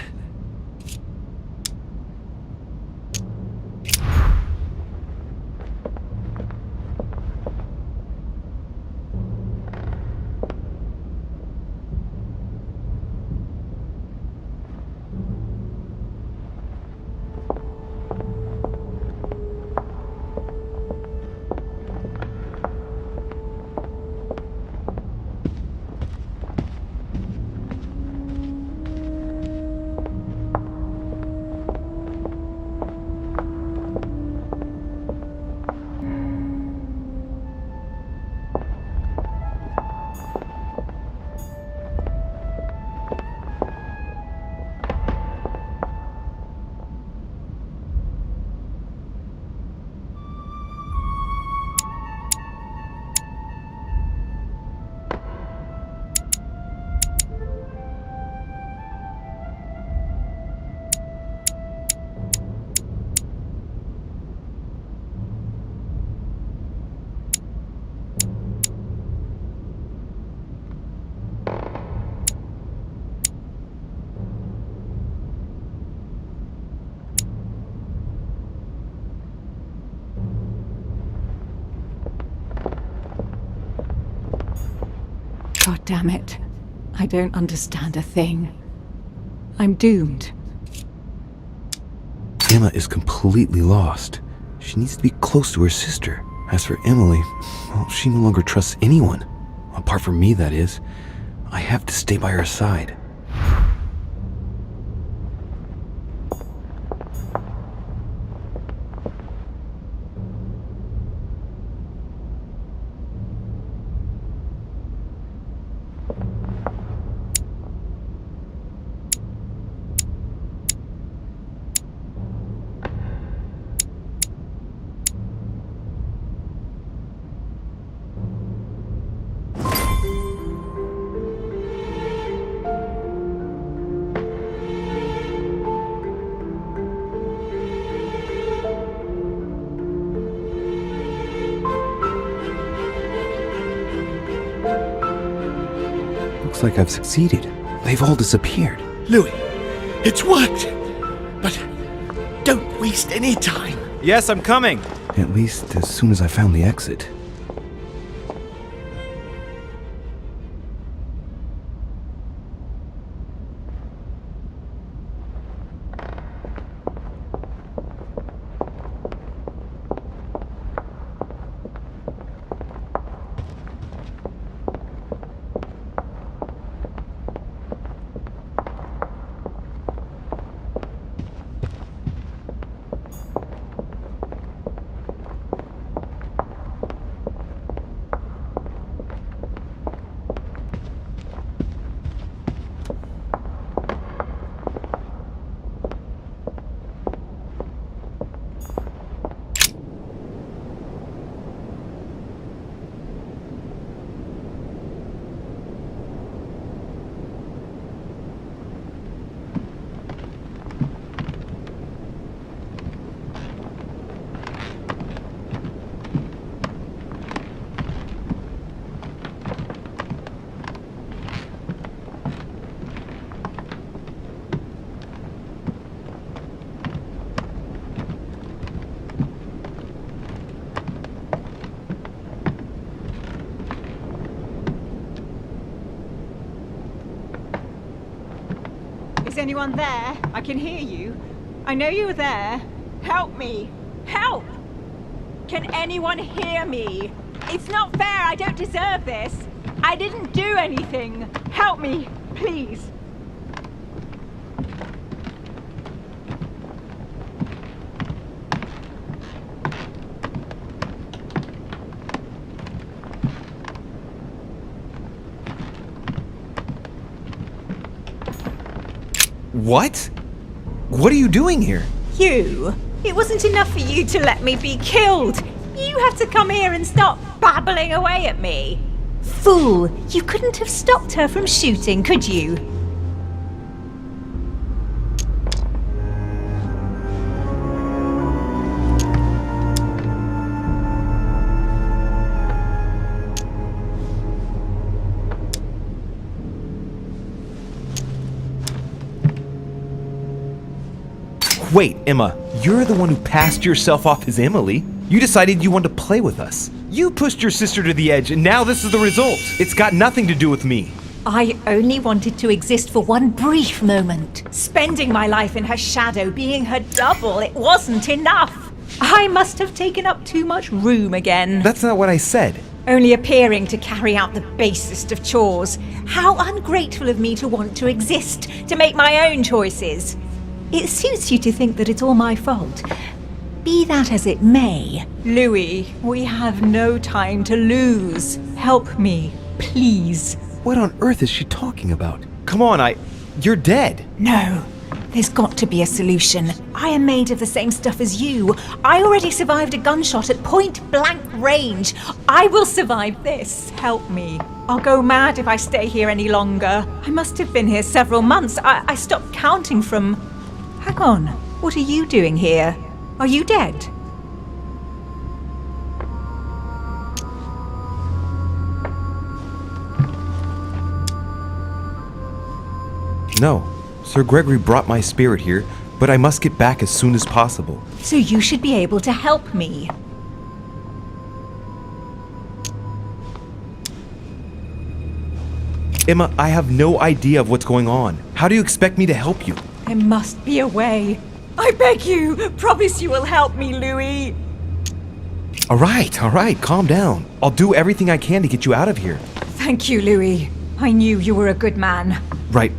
God damn it. I don't understand a thing. I'm doomed. Emma is completely lost. She needs to be close to her sister. As for Emily, well, she no longer trusts anyone. Apart from me, that is. I have to stay by her side. Looks like I've succeeded. They've all disappeared. Louis, it's worked. But don't waste any time. Yes, I'm coming. At least as soon as I found the exit. Is anyone there? I can hear you. I know you're there. Help me! Help! Can anyone hear me? It's not fair. I don't deserve this. I didn't do anything. Help me, please. What? What are you doing here? You? It wasn't enough for you to let me be killed. You have to come here and stop babbling away at me. Fool! You couldn't have stopped her from shooting, could you? Wait, Emma, you're the one who passed yourself off as Emily. You decided you wanted to play with us. You pushed your sister to the edge, and now this is the result. It's got nothing to do with me. I only wanted to exist for one brief moment. Spending my life in her shadow, being her double, it wasn't enough. I must have taken up too much room again. That's not what I said. Only appearing to carry out the basest of chores. How ungrateful of me to want to exist, to make my own choices. It suits you to think that it's all my fault. Be that as it may, Louis, we have no time to lose. Help me, please. What on earth is she talking about? Come on, you're dead. No, there's got to be a solution. I am made of the same stuff as you. I already survived a gunshot at point-blank range. I will survive this. Help me. I'll go mad if I stay here any longer. I must have been here several months. I stopped counting from... Hang on, what are you doing here? Are you dead? No, Sir Gregory brought my spirit here, but I must get back as soon as possible. So you should be able to help me. Emma, I have no idea of what's going on. How do you expect me to help you? There must be a way. I beg you, promise you will help me, Louis. All right, calm down. I'll do everything I can to get you out of here. Thank you, Louis. I knew you were a good man. Right.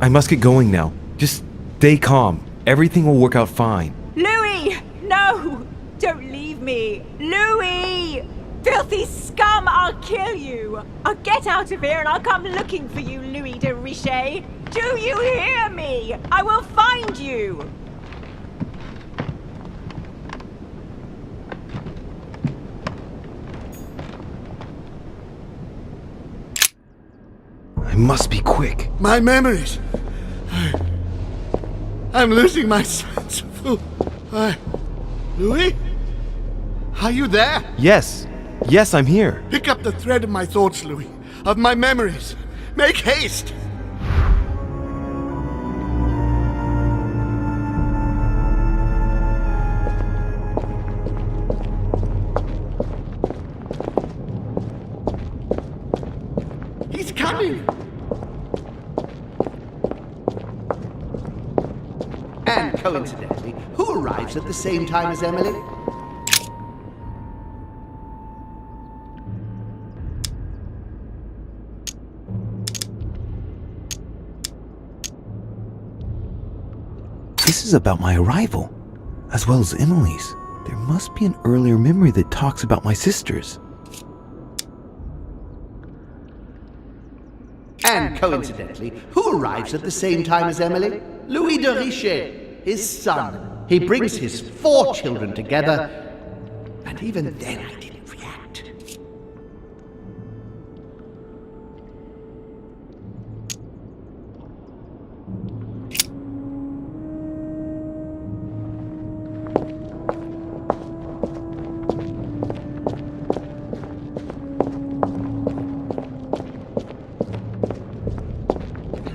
I must get going now. Just stay calm. Everything will work out fine. Louis! No! Don't leave me! Louis! Filthy scum, I'll kill you! I'll get out of here and I'll come looking for you, Louis de Richet! Do you hear me? I will find you! I must be quick. My memories. I'm losing my sense of... Louis? Are you there? Yes. Yes, I'm here. Pick up the thread of my thoughts, Louis. Of my memories. Make haste! He's coming! And coincidentally, who arrives at the same time as Emily? This is about my arrival, as well as Emily's. There must be an earlier memory that talks about my sisters. And coincidentally, who arrives at the same time as Emily? Louis de Richet, his son. He brings his 4 children together, and even then I didn't react.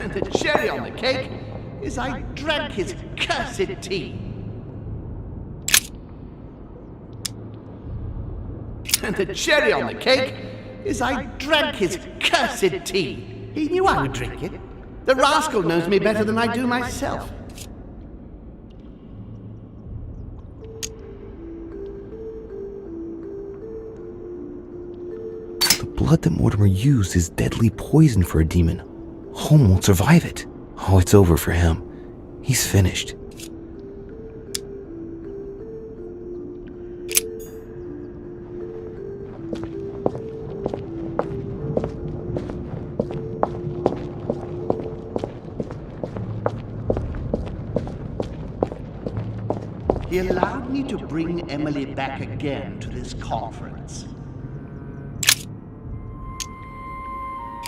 And the cherry on the cake is I drank his cursed tea. And the cherry on the cake is I drank his cursed tea. He knew I would drink it. The rascal knows me better than I do myself. The blood that Mortimer used is deadly poison for a demon. Holm won't survive it. Oh, it's over for him. He's finished. He allowed me to bring Emily back again to this conference.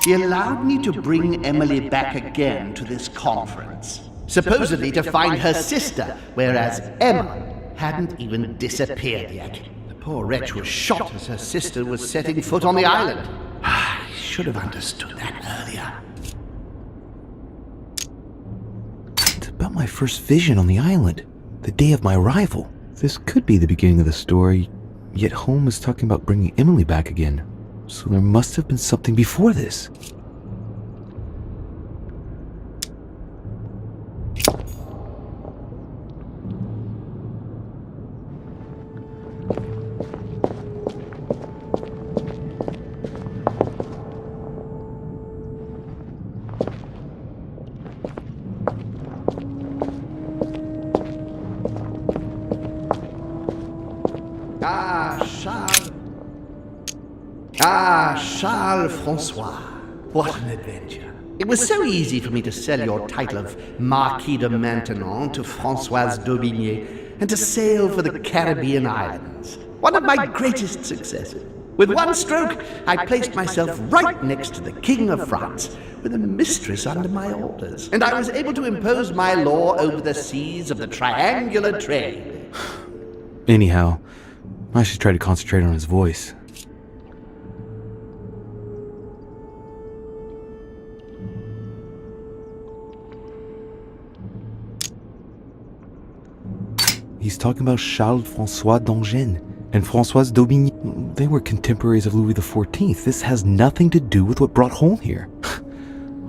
He allowed me to bring Emily back again to this conference, supposedly to find her sister, whereas Emma hadn't even disappeared yet. The poor wretch was shot as her sister was setting foot on the island. I should have understood that earlier. It's about my first vision on the island, the day of my arrival. This could be the beginning of the story, yet Holm is talking about bringing Emily back again. So there must have been something before this. Charles Francois. What an adventure. It was so easy for me to sell your title of Marquis de Maintenon to Françoise d'Aubigné and to sail for the Caribbean islands. One of my greatest successes. With one stroke, I placed myself right next to the King of France, with a mistress under my orders. And I was able to impose my law over the seas of the triangular trade. Anyhow, I should try to concentrate on his voice. He's talking about Charles-François d'Angennes and Françoise d'Aubigny. They were contemporaries of Louis XIV. This has nothing to do with what brought Holm here.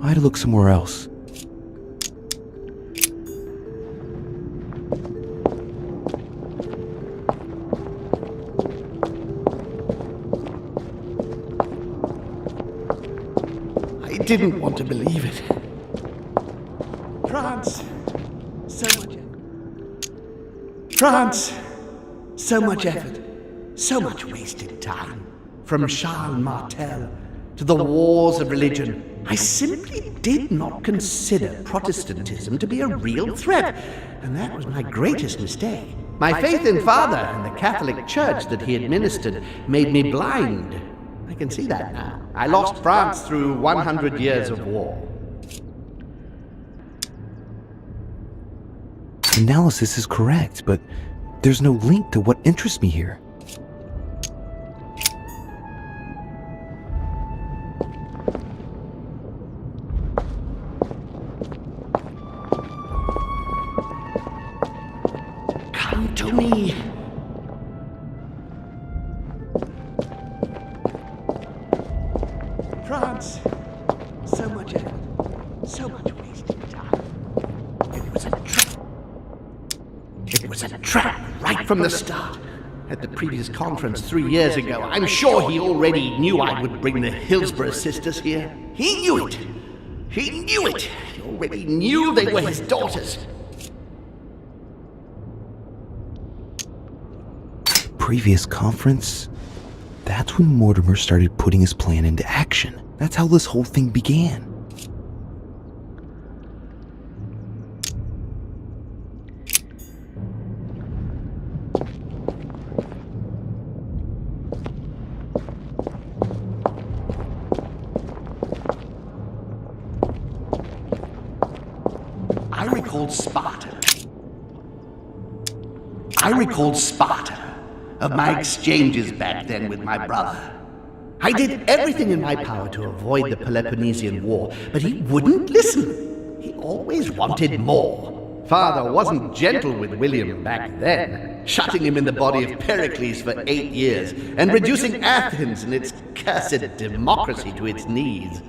I had to look somewhere else. I didn't want to believe it. France, so much France, so much effort, so much wasted time. From Charles Martel to the wars of religion, I simply did not consider Protestantism to be a real threat, and that was my greatest mistake. My faith in Father and the Catholic Church that he administered made me blind. I can see that now. I lost France through 100 years of war. Analysis is correct, but there's no link to what interests me here. Come to me. France, so much effort, so much wasted time. It was a trap. It was a trap right from the start. At the previous conference 3 years ago, I'm sure he already knew I would bring the Hillsborough sisters here. He knew it. He knew it. He already knew they were his daughters. Previous conference? That's when Mortimer started putting his plan into action. That's how this whole thing began. I recalled Sparta of my exchanges back then with my brother. I did everything in my power to avoid the Peloponnesian War, but he wouldn't listen. He always wanted more. Father wasn't gentle with William back then, shutting him in the body of Pericles for 8 years and reducing Athens and its cursed democracy to its knees.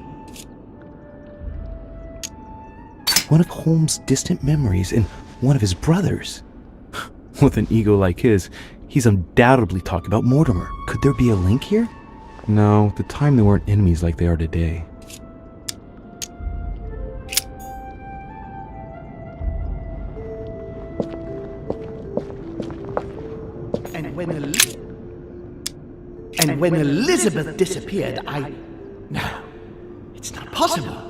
One of Holmes' distant memories and one of his brothers. With an ego like his, he's undoubtedly talking about Mortimer. Could there be a link here? No, at the time they weren't enemies like they are today. And when Elizabeth disappeared, No, it's not possible.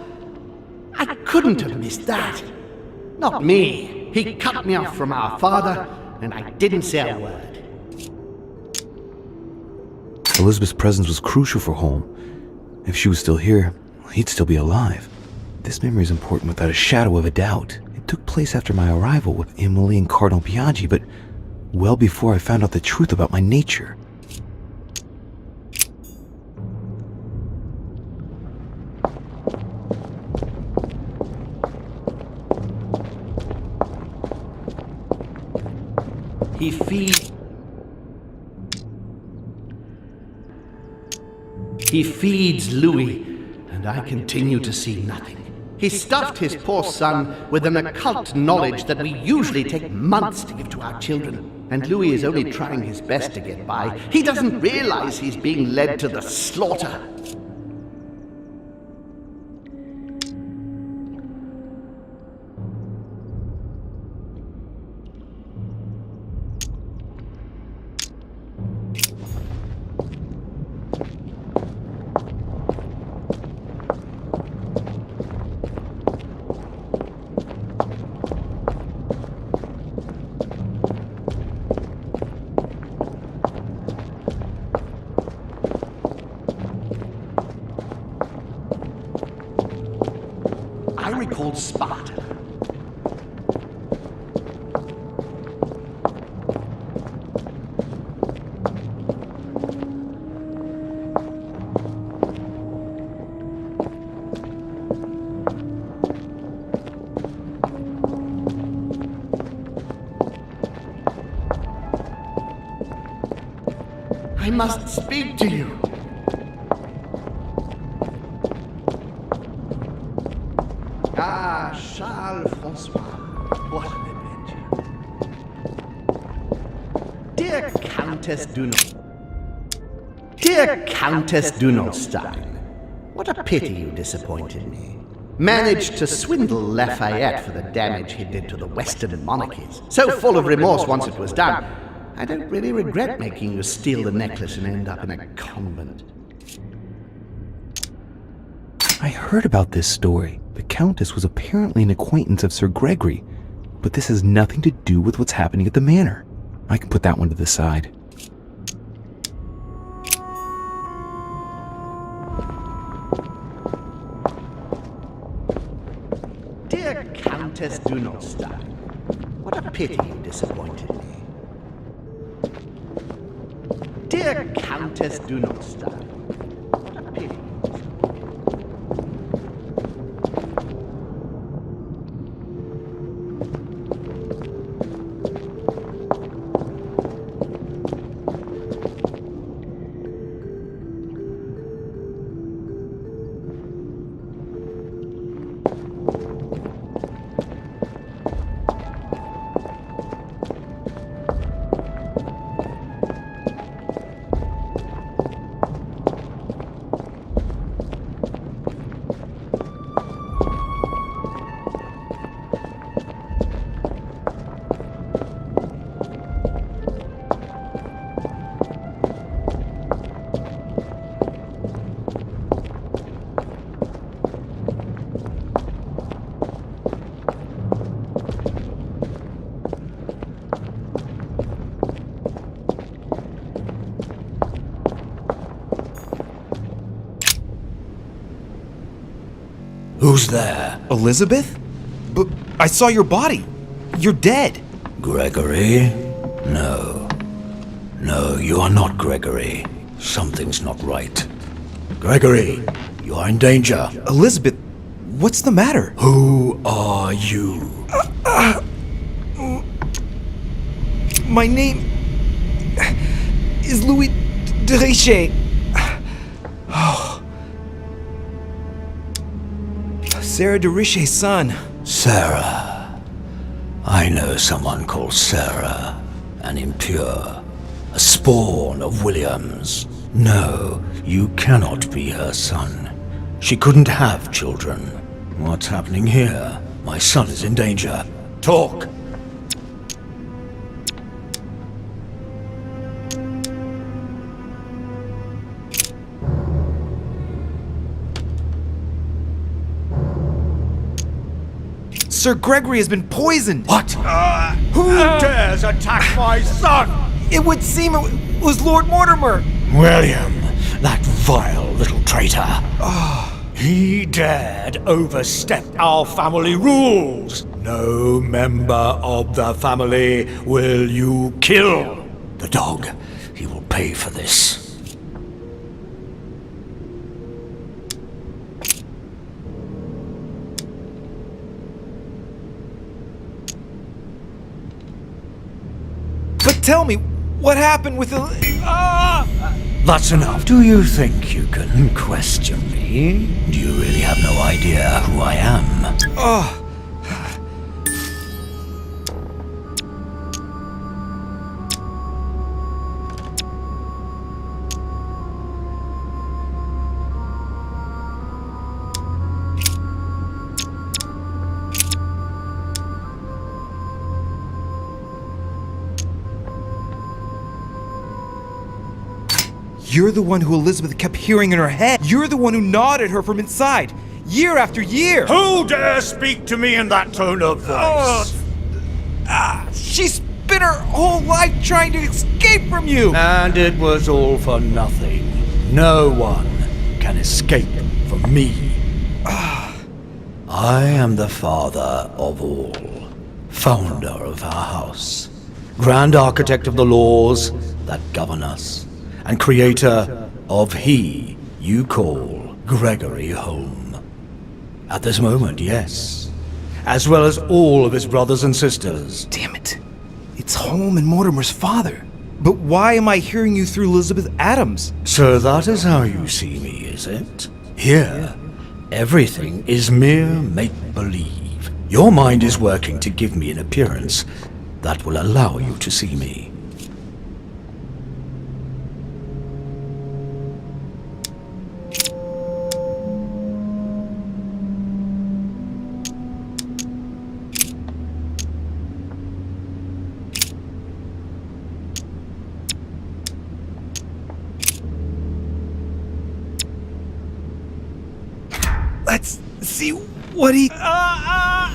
I couldn't have missed that. Not me. He cut me off from our father, and I didn't say a word. Elizabeth's presence was crucial for Holmes. If she was still here, he'd still be alive. This memory is important without a shadow of a doubt. It took place after my arrival with Emily and Cardinal Biaggi, but well before I found out the truth about my nature. He feeds Louis, and I continue to see nothing. He stuffed his poor son with an occult knowledge that we usually take months to give to our children. And Louis is only trying his best to get by. He doesn't realize he's being led to the slaughter. I recalled Sparta. I must speak to you. Ah, Charles Francois, what an adventure. Dear Countess Dunolstein, What a pity you disappointed me. Managed to swindle Lafayette for the damage he did to the Western monarchies. So full of remorse once it was done, I don't really regret making you steal the necklace and end up in a convent. I heard about this story. The Countess was apparently an acquaintance of Sir Gregory, but this has nothing to do with what's happening at the manor. I can put that one to the side. Dear Countess, do not stop. What a pity you disappointed me. Dear Countess, do not stop. What a pity. Who's there? Elizabeth? But I saw your body. You're dead. Gregory? No. No, you are not Gregory. Something's not right. Gregory, you are in danger. Elizabeth, what's the matter? Who are you? My name is Louis de Richet. Oh. Sarah de Richet's son. Sarah. I know someone called Sarah. An impure. A spawn of Williams. No, you cannot be her son. She couldn't have children. What's happening here? My son is in danger. Talk! Sir Gregory has been poisoned! What? Who dares attack my son? It would seem it was Lord Mortimer! William, that vile little traitor. He dared overstep our family rules. No member of the family will you kill. The dog, he will pay for this. But tell me, what happened with the... That's enough. Do you think you can question me? Do you really have no idea who I am? You're the one who Elizabeth kept hearing in her head. You're the one who gnawed at her from inside, year after year. Who dare speak to me in that tone of voice? She spent her whole life trying to escape from you. And it was all for nothing. No one can escape from me. I am the father of all, founder of our house, grand architect of the laws that govern us, and creator of he you call Gregory home. At this moment, yes. As well as all of his brothers and sisters. Damn it. It's Holm and Mortimer's father. But why am I hearing you through Elizabeth Adams? So that is how you see me, is it? Here, everything is mere make-believe. Your mind is working to give me an appearance that will allow you to see me. see what he... Ah,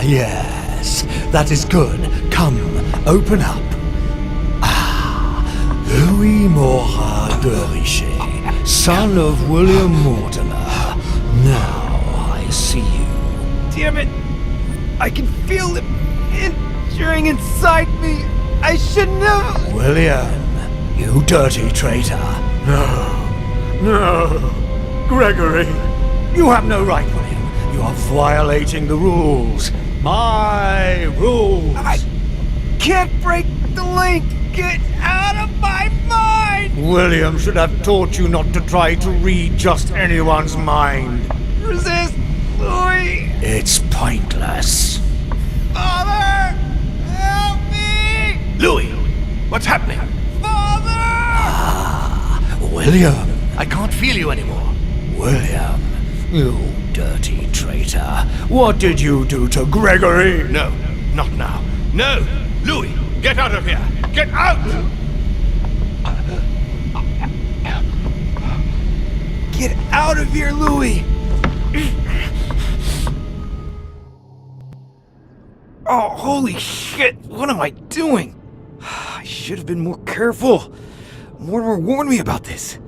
yes. That is good. Come, open up. Louis Morat de Richet, son of William Mortimer. Now I see you. Damn it! I can feel it entering inside me. I shouldn't have... William, you dirty traitor. No, Gregory. You have no right, William. You are violating the rules. My rules. I can't break the link. Get out of my mind! William should have taught you not to try to read just anyone's mind. Resist, Louis! It's pointless. Father! Help me! Louis, what's happening? Father! William. I can't feel you anymore. William, you dirty traitor. What did you do to Gregory? No, not now. No! Louis, get out of here! Get out! Get out of here, Louis! Oh, holy shit! What am I doing? I should have been more careful. Mortimer warned me about this.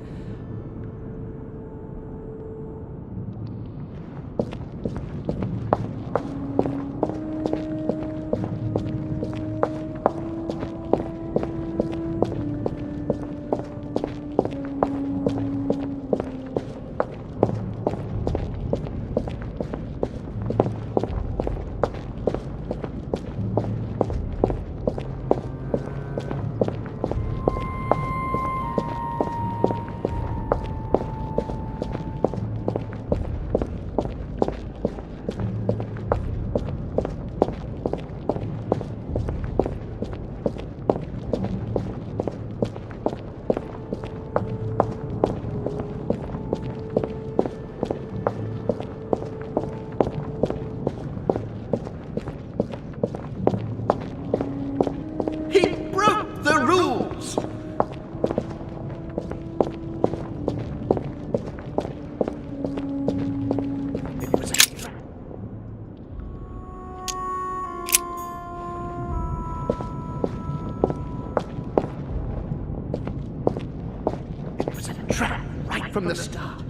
From the start.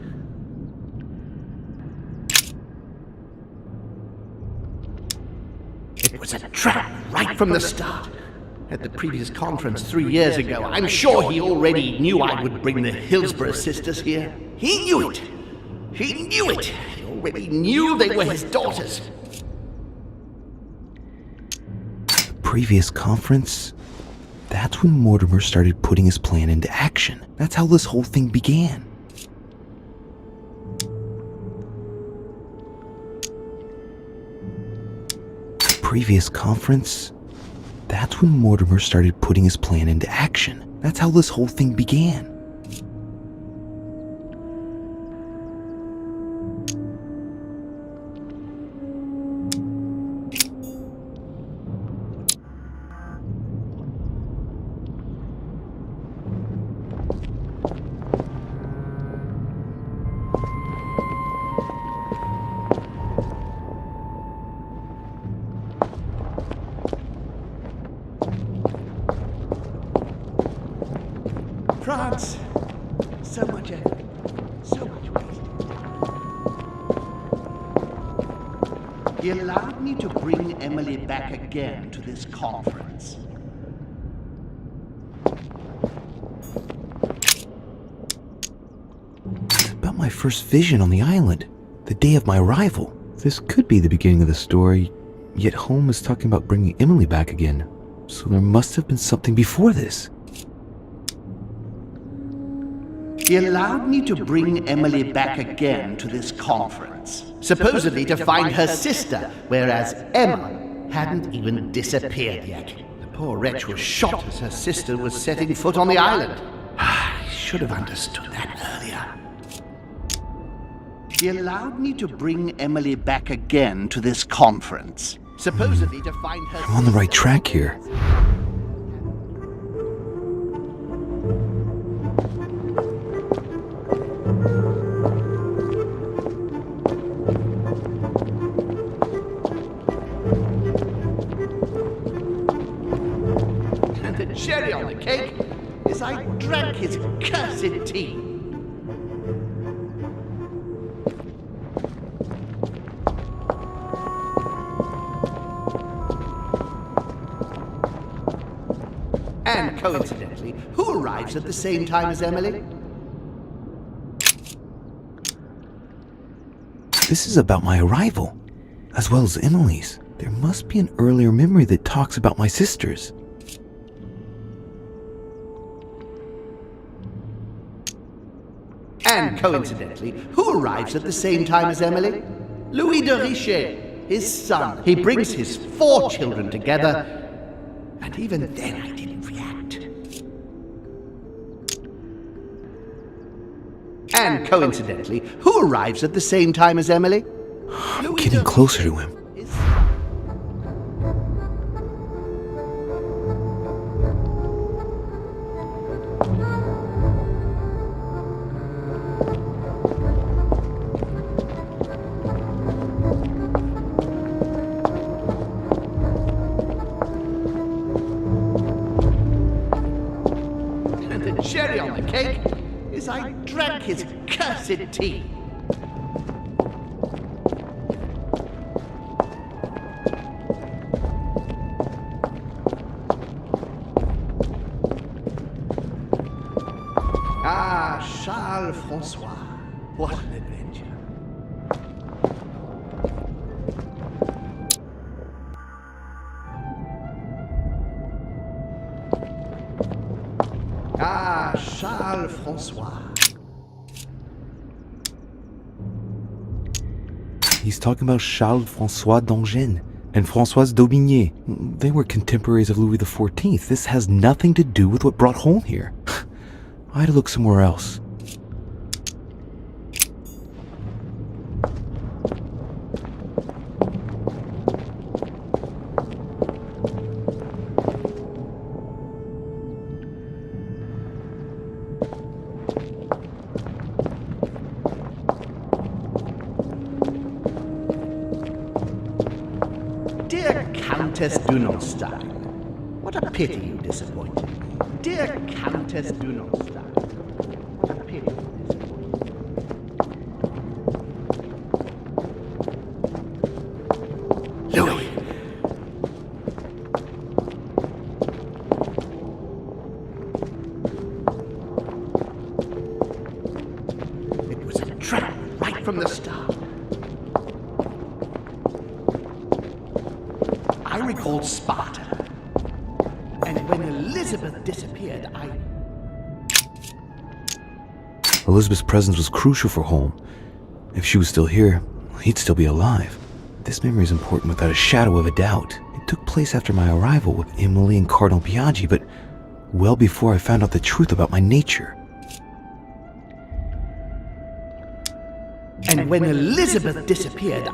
It was a trap right from the start. At the previous conference 3 years ago, I'm sure he already knew I would bring the Hillsborough sisters here. He knew it. He knew it. He already knew they were his daughters. Previous conference? That's when Mortimer started putting his plan into action. That's how this whole thing began. Previous conference? That's when Mortimer started putting his plan into action. That's how this whole thing began. France. So much effort. So much waste. He allowed me to bring Emily back again to this conference. About my first vision on the island, the day of my arrival. This could be the beginning of the story, yet Holmes is talking about bringing Emily back again. So there must have been something before this. He allowed me to bring Emily back again to this conference, supposedly to find her sister, whereas Emma hadn't even disappeared yet. The poor wretch was shot as her sister was setting foot on the island. I should have understood that earlier. He allowed me to bring Emily back again to this conference, supposedly to find her I'm on the right track here. cherry on the cake is I drank his cursed tea. And coincidentally, who arrives at the same time as Emily? This is about my arrival, as well as Emily's. There must be an earlier memory that talks about my sisters. And coincidentally, who arrives at the same time as Emily? Louis de Richet, his son. He brings his 4 children together, and even then I didn't react. And coincidentally, who arrives at the same time as Emily? I'm getting closer to him. And the cherry on the cake is I drank his cursed tea. Ah, Charles Francois. What an adventure. Ah, Charles Francois. He's talking about Charles Francois d'Angennes and Françoise d'Aubigné. They were contemporaries of Louis XIV. This has nothing to do with what brought Holm here. I had to look somewhere else. Dear Countess Dunonstein, what a pity you disappointed me. Dear Countess Dunonstein, what a pity you disappointed me. Louis! It was a trap right from the start. I recalled Sparta. And when Elizabeth disappeared, Elizabeth's presence was crucial for Holm. If she was still here, he'd still be alive. This memory is important without a shadow of a doubt. It took place after my arrival with Emily and Cardinal Biaggi, but well before I found out the truth about my nature. And when Elizabeth disappeared,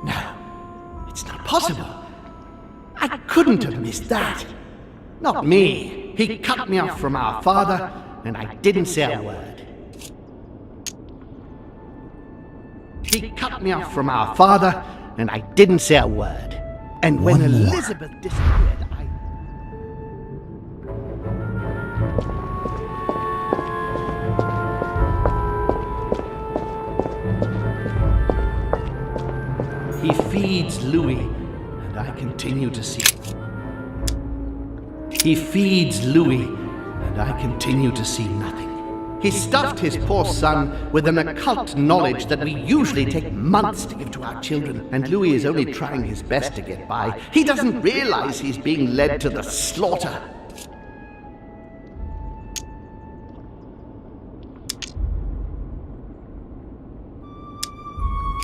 No, it's not possible. I couldn't have missed that. Not me. He cut me off from our father, and I didn't say a word. He cut me off from our father, and I didn't say a word. And when Elizabeth disappeared, He feeds Louis, and I continue to see. He feeds Louis, and I continue to see nothing. He stuffed his poor son with an occult knowledge that we usually take months to give to our children, and Louis is only trying his best to get by. He doesn't realize he's being led to the slaughter.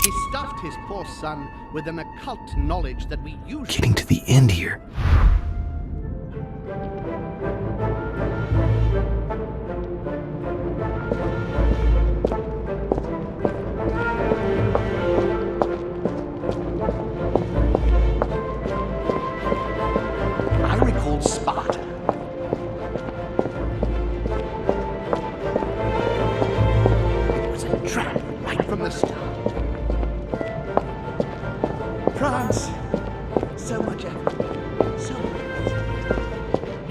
He stuffed his poor son with an occult knowledge that we usually... Getting to the end here. I recalled Sparta. It was a trap right from the start. France, so much effort, so much.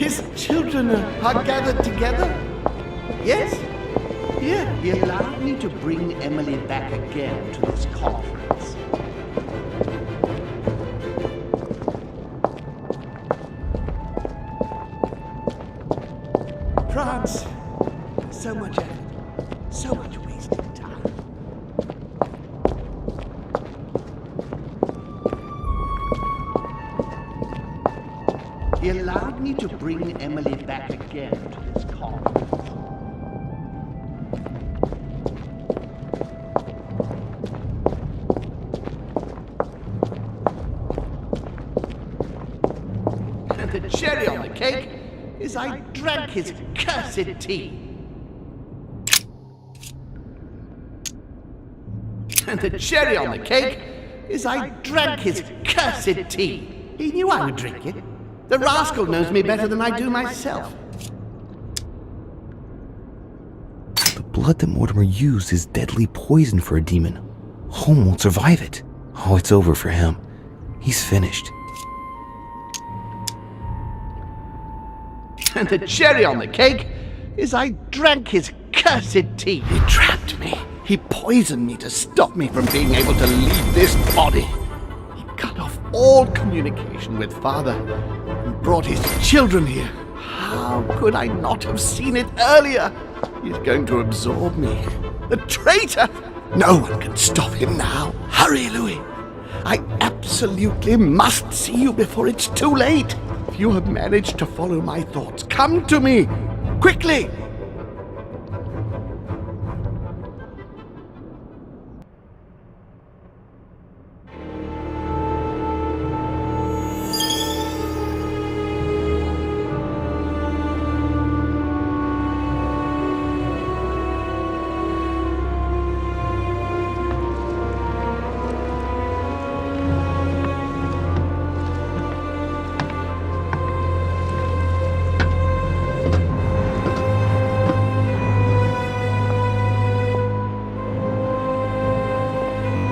His children are gathered together? Yes? Here, he allowed me to bring Emily back again to this conference. France, so much effort, so much wasted time. He allowed me to bring Emily back again to this conference. And the cherry on the cake is I drank his cursed tea. And the cherry on the cake is I drank his cursed tea. He knew I would drink it. The rascal knows me better than I do myself. The blood that Mortimer used is deadly poison for a demon. Home won't survive it. Oh, it's over for him. He's finished. And the cherry on the cake is I drank his cursed tea. He trapped me. He poisoned me to stop me from being able to leave this body. He cut off all communication with Father and brought his children here. How could I not have seen it earlier? He's going to absorb me. The traitor! No one can stop him now. Hurry, Louis. I absolutely must see you before it's too late. If you have managed to follow my thoughts, come to me. Quickly!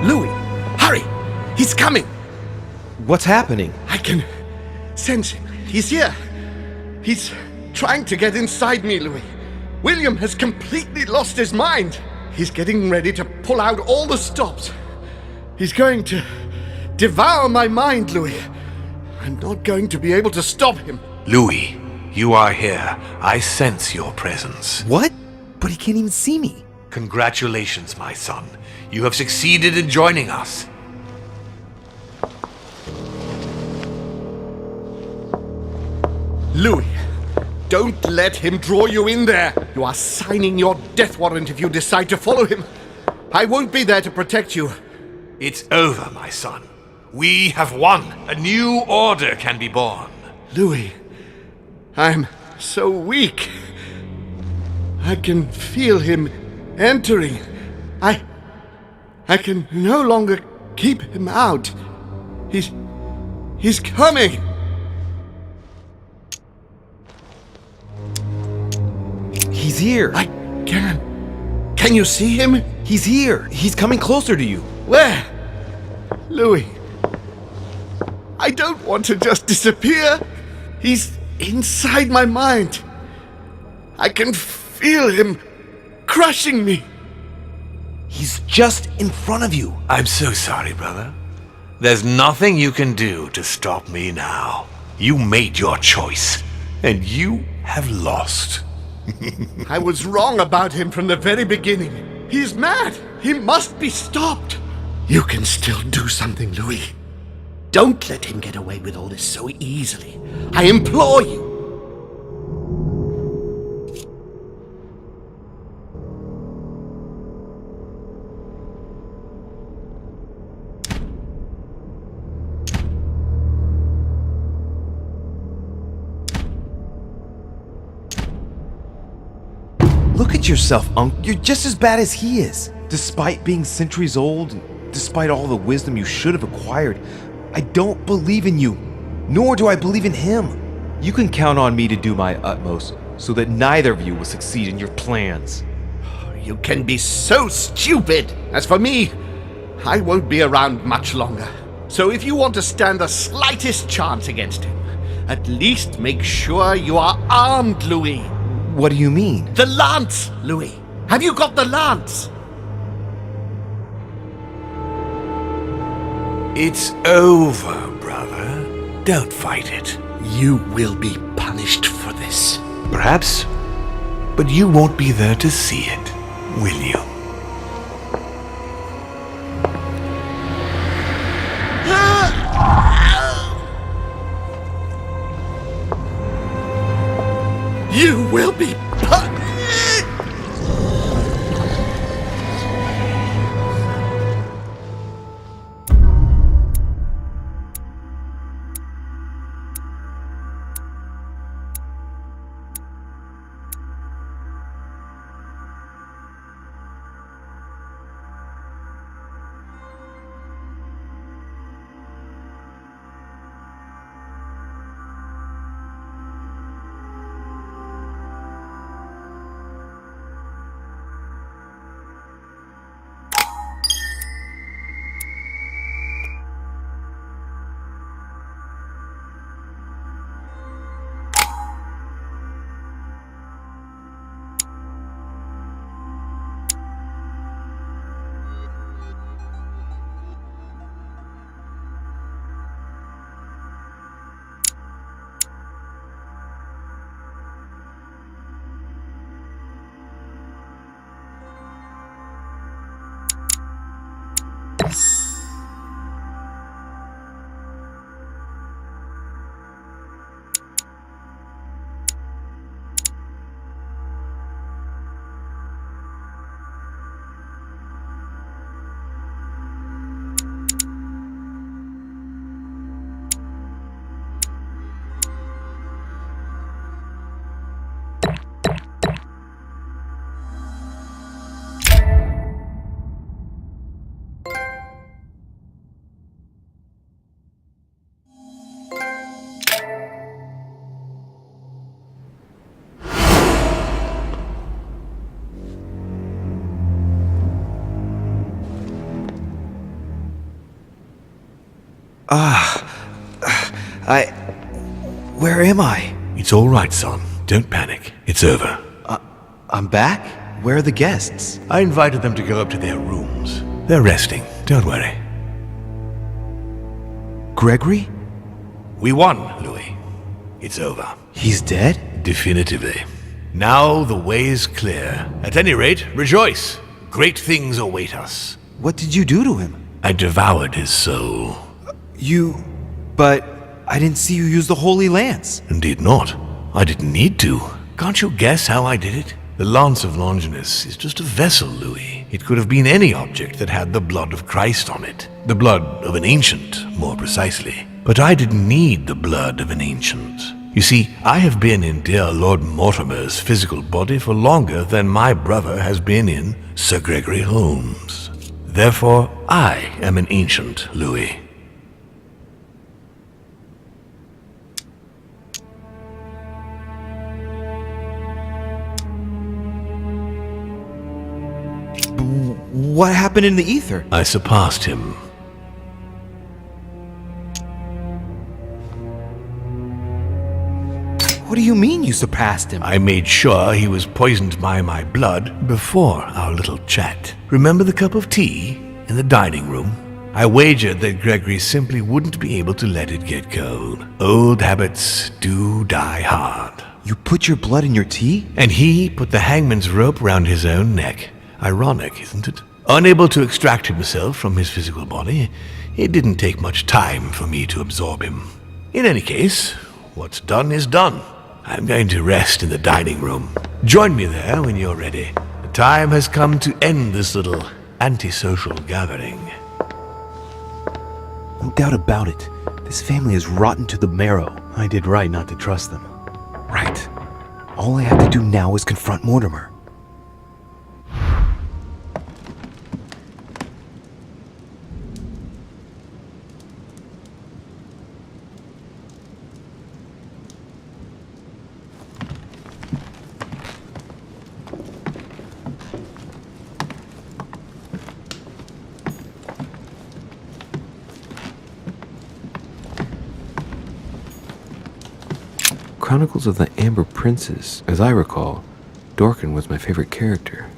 Louis, hurry! He's coming! What's happening? I can sense him. He's here. He's trying to get inside me, Louis. William has completely lost his mind. He's getting ready to pull out all the stops. He's going to devour my mind, Louis. I'm not going to be able to stop him. Louis, you are here. I sense your presence. What? But he can't even see me. Congratulations, my son. You have succeeded in joining us. Louis, don't let him draw you in there. You are signing your death warrant if you decide to follow him. I won't be there to protect you. It's over, my son. We have won. A new order can be born. Louis, I'm so weak. I can feel him entering. I can no longer keep him out. He's coming. He's here. I can. Can you see him? He's here. He's coming closer to you. Where? Louis. I don't want to just disappear. He's inside my mind. I can feel him crushing me. He's just in front of you. I'm so sorry, brother. There's nothing you can do to stop me now. You made your choice, and you have lost. I was wrong about him from the very beginning. He's mad. He must be stopped. You can still do something, Louis. Don't let him get away with all this so easily. I implore you. Look at yourself, Unc. You're just as bad as he is. Despite being centuries old, despite all the wisdom you should have acquired, I don't believe in you, nor do I believe in him. You can count on me to do my utmost so that neither of you will succeed in your plans. You can be so stupid. As for me, I won't be around much longer. So if you want to stand the slightest chance against him, At least make sure you are armed, Louis. What do you mean? The lance, Louis. Have you got the lance? It's over, brother. Don't fight it. You will be punished for this. Perhaps, but you won't be there to see it, will you? You will be punished. Where am I? It's all right, son. Don't panic. It's over. I'm back? Where are the guests? I invited them to go up to their rooms. They're resting. Don't worry. Gregory? We won, Louis. It's over. He's dead? Definitively. Now the way is clear. At any rate, rejoice. Great things await us. What did you do to him? I devoured his soul. But I didn't see you use the Holy Lance. Indeed not. I didn't need to. Can't you guess how I did it? The Lance of Longinus is just a vessel, Louis. It could have been any object that had the blood of Christ on it. The blood of an ancient, more precisely. But I didn't need the blood of an ancient. You see, I have been in dear Lord Mortimer's physical body for longer than my brother has been in Sir Gregory Holmes. Therefore, I am an ancient, Louis. What happened in the ether? I surpassed him. What do you mean you surpassed him? I made sure he was poisoned by my blood before our little chat. Remember the cup of tea in the dining room? I wagered that Gregory simply wouldn't be able to let it get cold. Old habits do die hard. You put your blood in your tea? And he put the hangman's rope round his own neck. Ironic, isn't it? Unable to extract himself from his physical body, it didn't take much time for me to absorb him. In any case, what's done is done. I'm going to rest in the dining room. Join me there when you're ready. The time has come to end this little antisocial gathering. No doubt about it. This family is rotten to the marrow. I did right not to trust them. Right. All I have to do now is confront Mortimer. Chronicles of the Amber Princess. As I recall, Dorkin was my favorite character.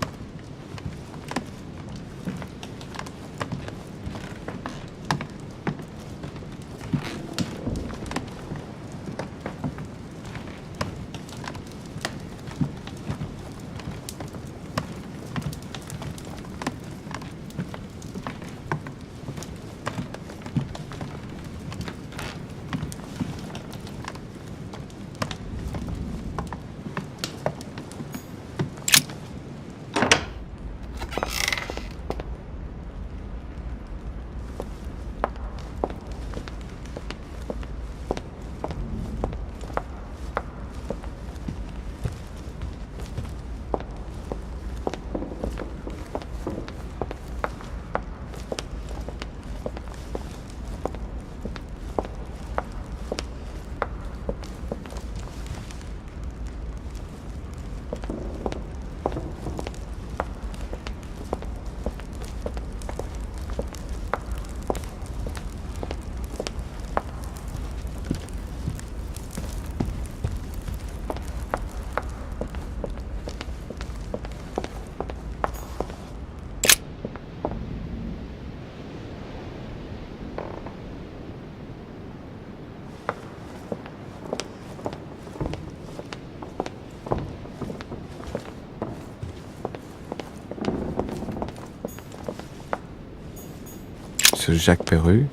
Sur Jacques Perru.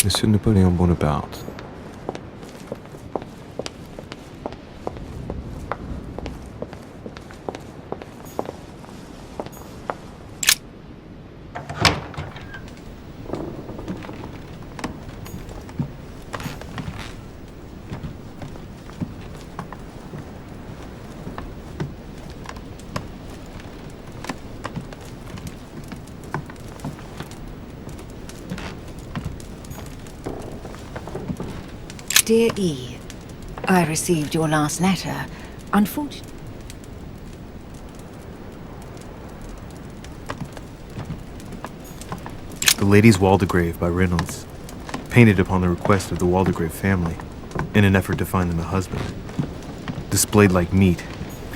Monsieur Napoléon Bonaparte. Dear E, I received your last letter. Unfortunately, The Lady's Waldegrave by Reynolds, painted upon the request of the Waldegrave family, in an effort to find them a husband. Displayed like meat.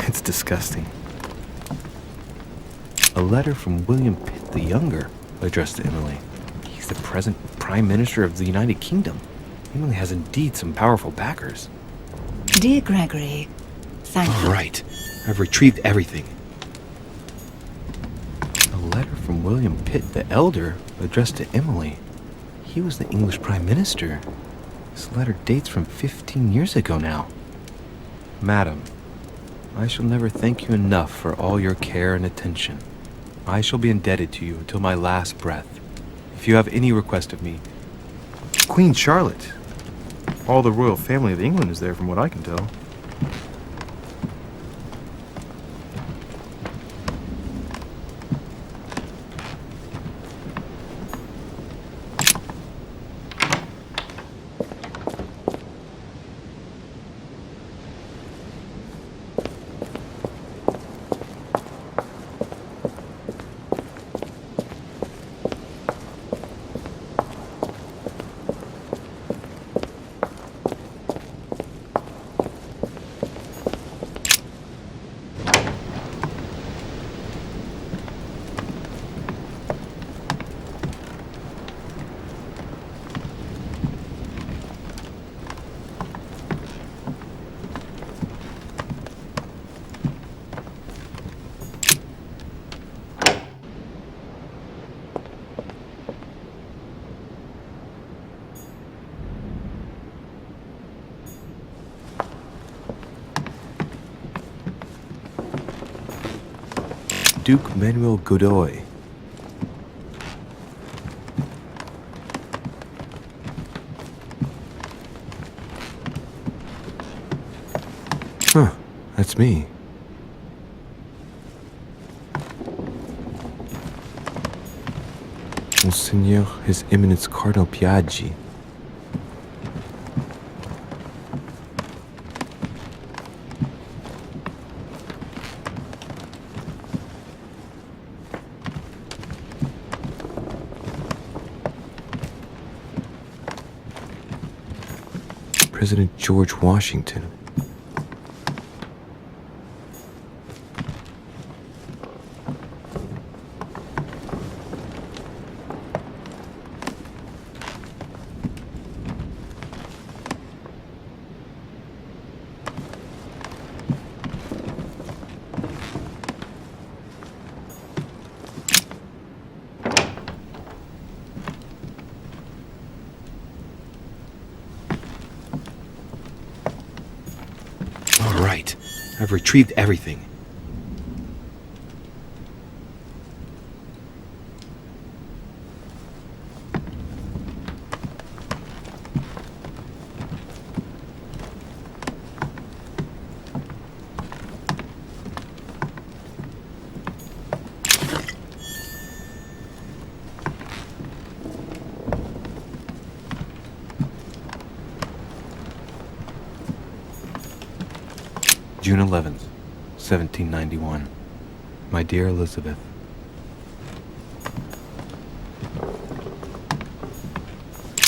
It's disgusting. A letter from William Pitt the Younger, addressed to Emily. He's the present Prime Minister of the United Kingdom. Emily has indeed some powerful backers. dear Gregory, thank you. All right. I've retrieved everything. A letter from William Pitt the Elder, addressed to Emily. He was the English Prime Minister. This letter dates from 15 years ago now. Madam, I shall never thank you enough for all your care and attention. I shall be indebted to you until my last breath. If you have any request of me... Queen Charlotte. All the royal family of England is there from what I can tell. Duke Manuel Godoy. Huh, that's me. Monseigneur His Eminence Cardinal Piaggi. President George Washington. All right, I've retrieved everything. June 11th, 1791. My dear Elizabeth.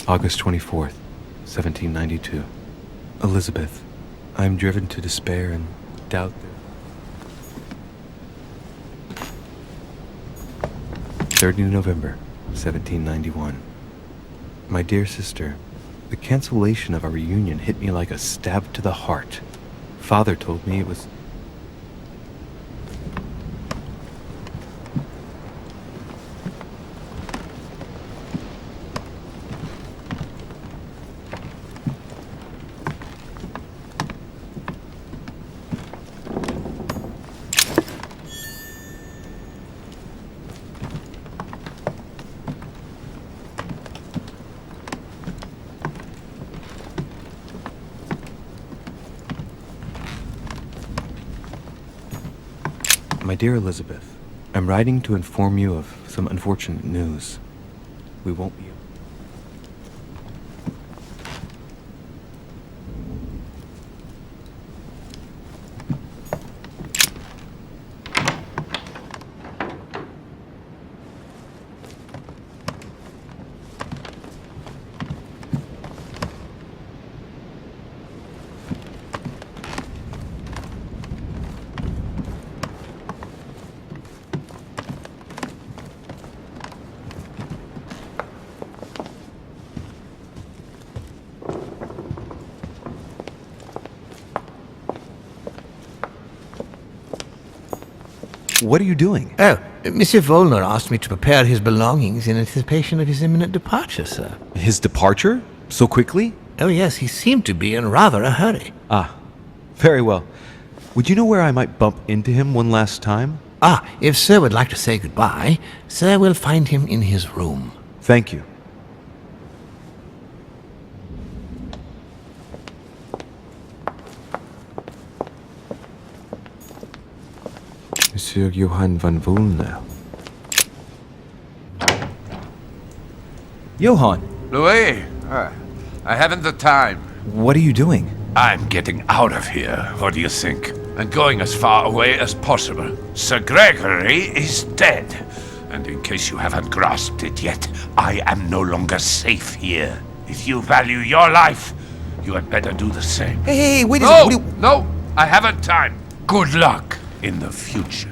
August 24th, 1792. Elizabeth, I am driven to despair and doubt that... 30 November, 1791. My dear sister, the cancellation of our reunion hit me like a stab to the heart. Father told me it was... My dear Elizabeth, I'm writing to inform you of some unfortunate news. We won't be... What are you doing? Oh, Monsieur Volner asked me to prepare his belongings in anticipation of his imminent departure, sir. His departure? So quickly? Oh, yes, he seemed to be in rather a hurry. Ah, very well. Would you know where I might bump into him one last time? Ah, if sir would like to say goodbye, sir will find him in his room. Thank you. Monsieur Johann von Wulner. Johann! Louis, I haven't the time. What are you doing? I'm getting out of here, what do you think? And going as far away as possible. Sir Gregory is dead. And in case you haven't grasped it yet, I am no longer safe here. If you value your life, you had better do the same. Hey, wait a No, second. no, I haven't time. Good luck in the future.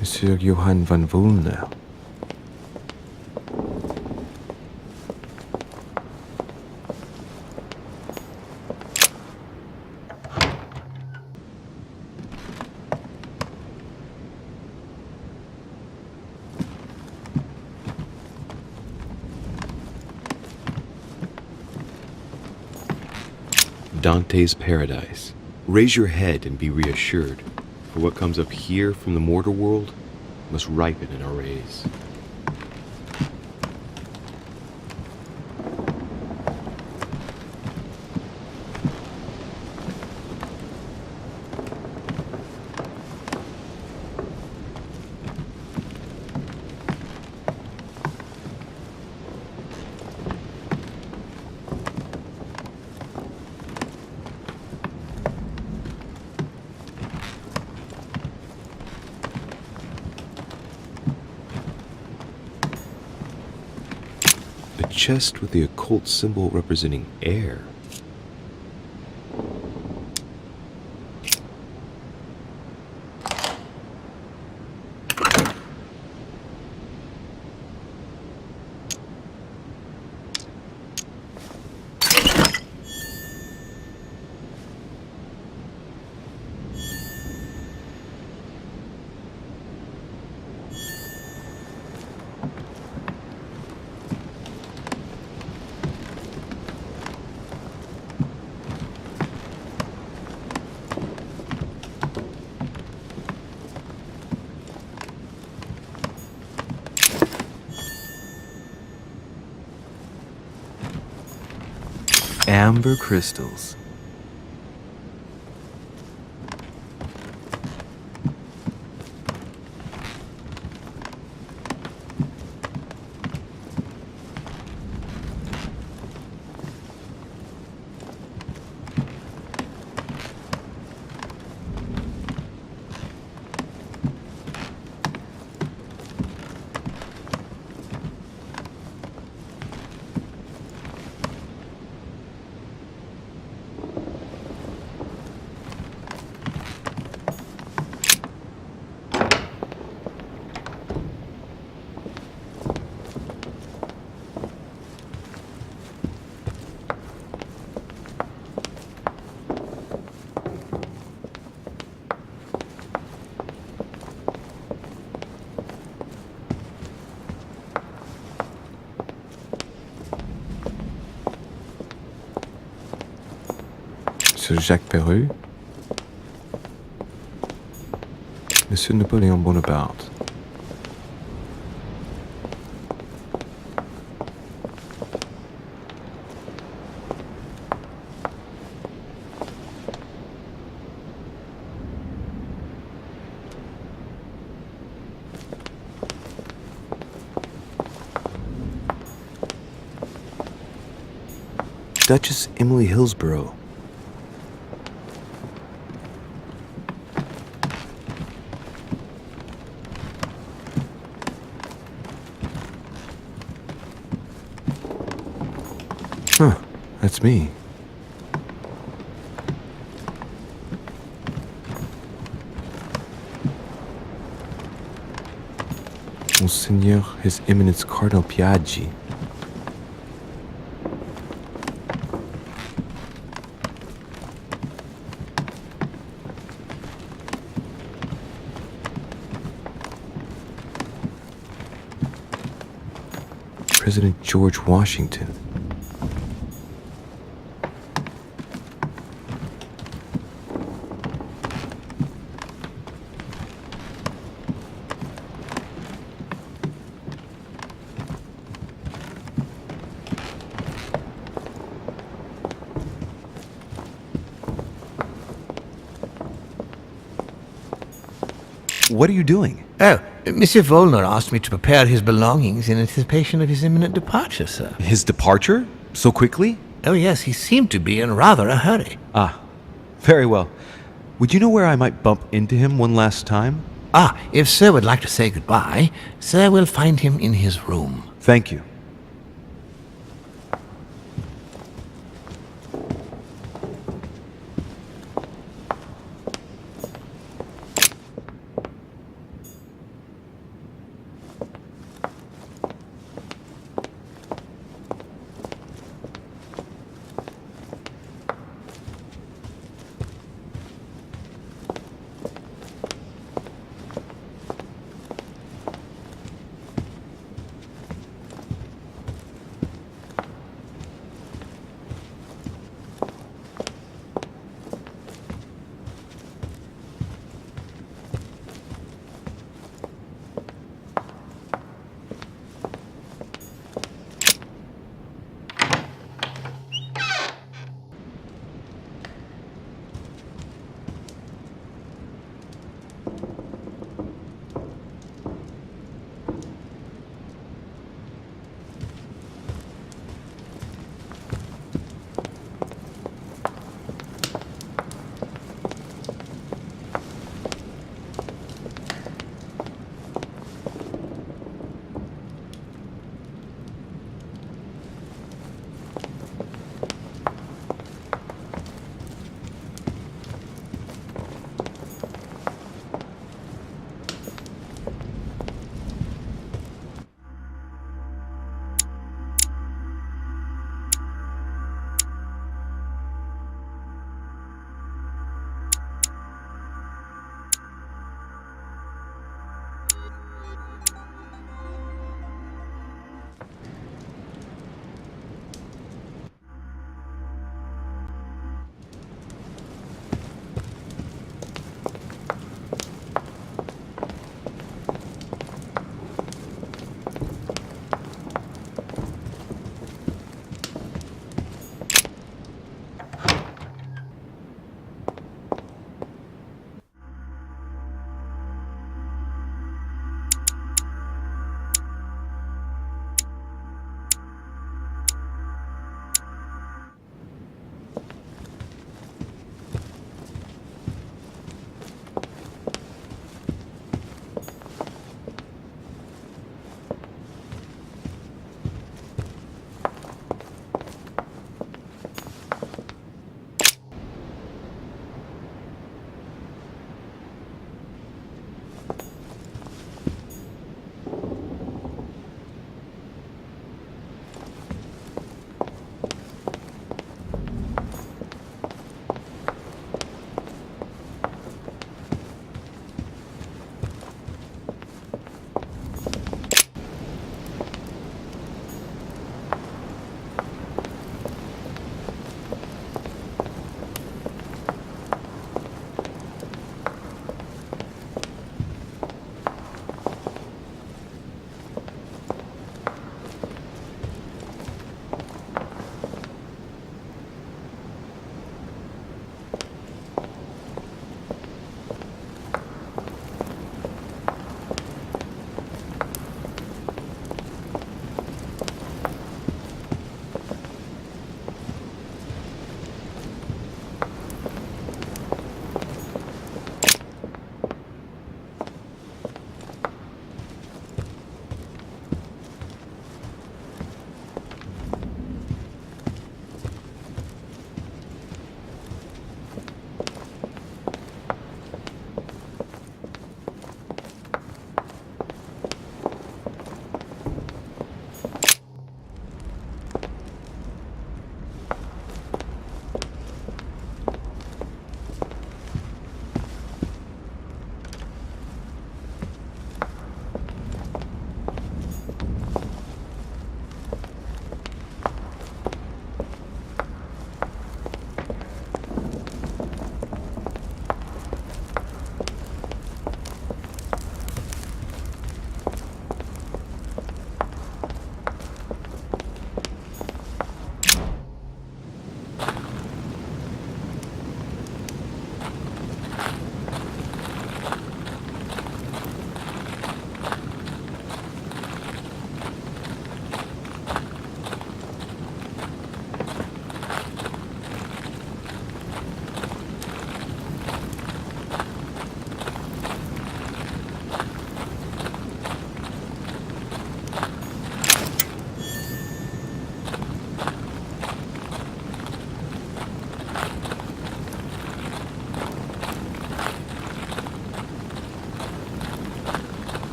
Monsieur Johann von Wulner. Dante's Paradise. Raise your head and be reassured, for what comes up here from the mortal world must ripen in our rays. chest with the occult symbol representing air. Amber crystals. Monsieur Jacques Perru, Monsieur Napoléon Bonaparte. Duchess Emily Hillsborough. Huh, that's me. Monseigneur His Eminence Cardinal Piaggi. President George Washington. What are you doing? Oh, Monsieur Volner asked me to prepare his belongings in anticipation of his imminent departure, sir. His departure? So quickly? Oh, yes, he seemed to be in rather a hurry. Ah, very well. Would you know where I might bump into him one last time? Ah, if sir would like to say goodbye, sir will find him in his room. Thank you.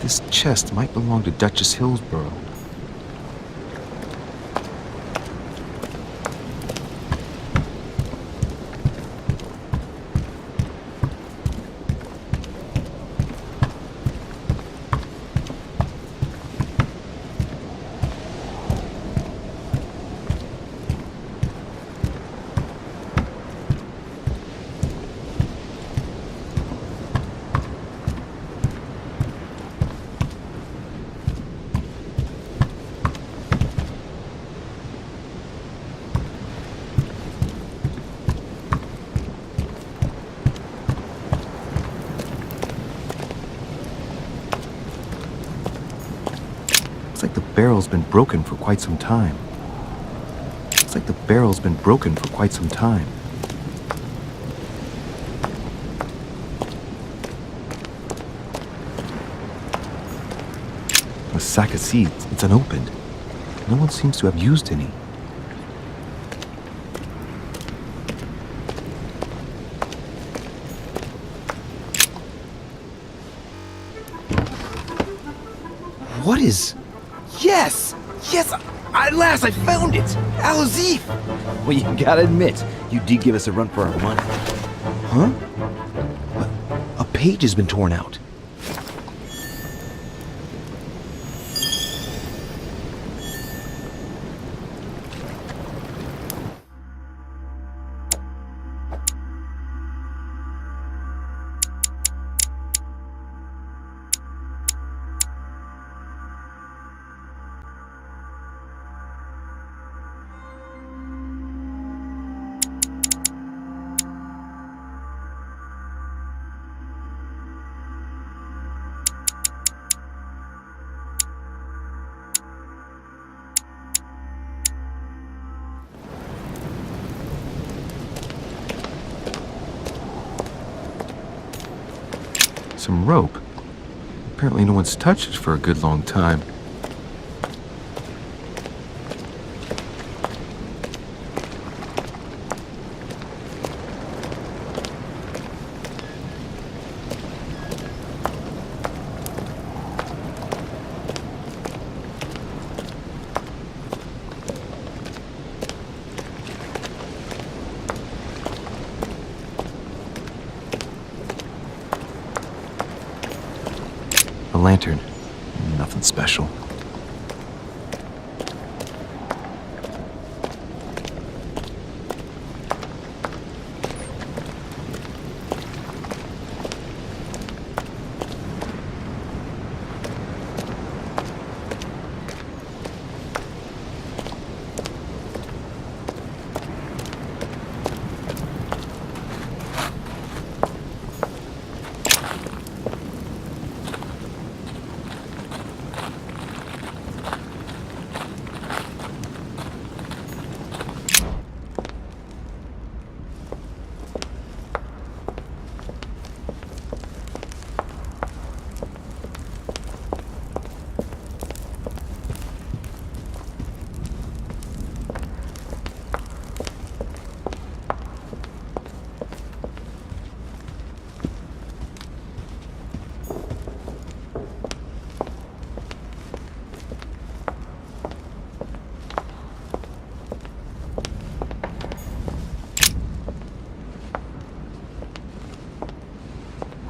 This chest might belong to Duchess Hillsborough. Looks like the barrel's been broken for quite some time. Looks like the barrel's been broken for quite some time. A sack of seeds. It's unopened. No one seems to have used any. What is... Yes! Yes! At last I found it! Al-Azif! Well, you gotta admit, you did give us a run for our money. Huh? A page has been torn out. Some rope. Apparently no one's touched it for a good long time. A lantern. Nothing special.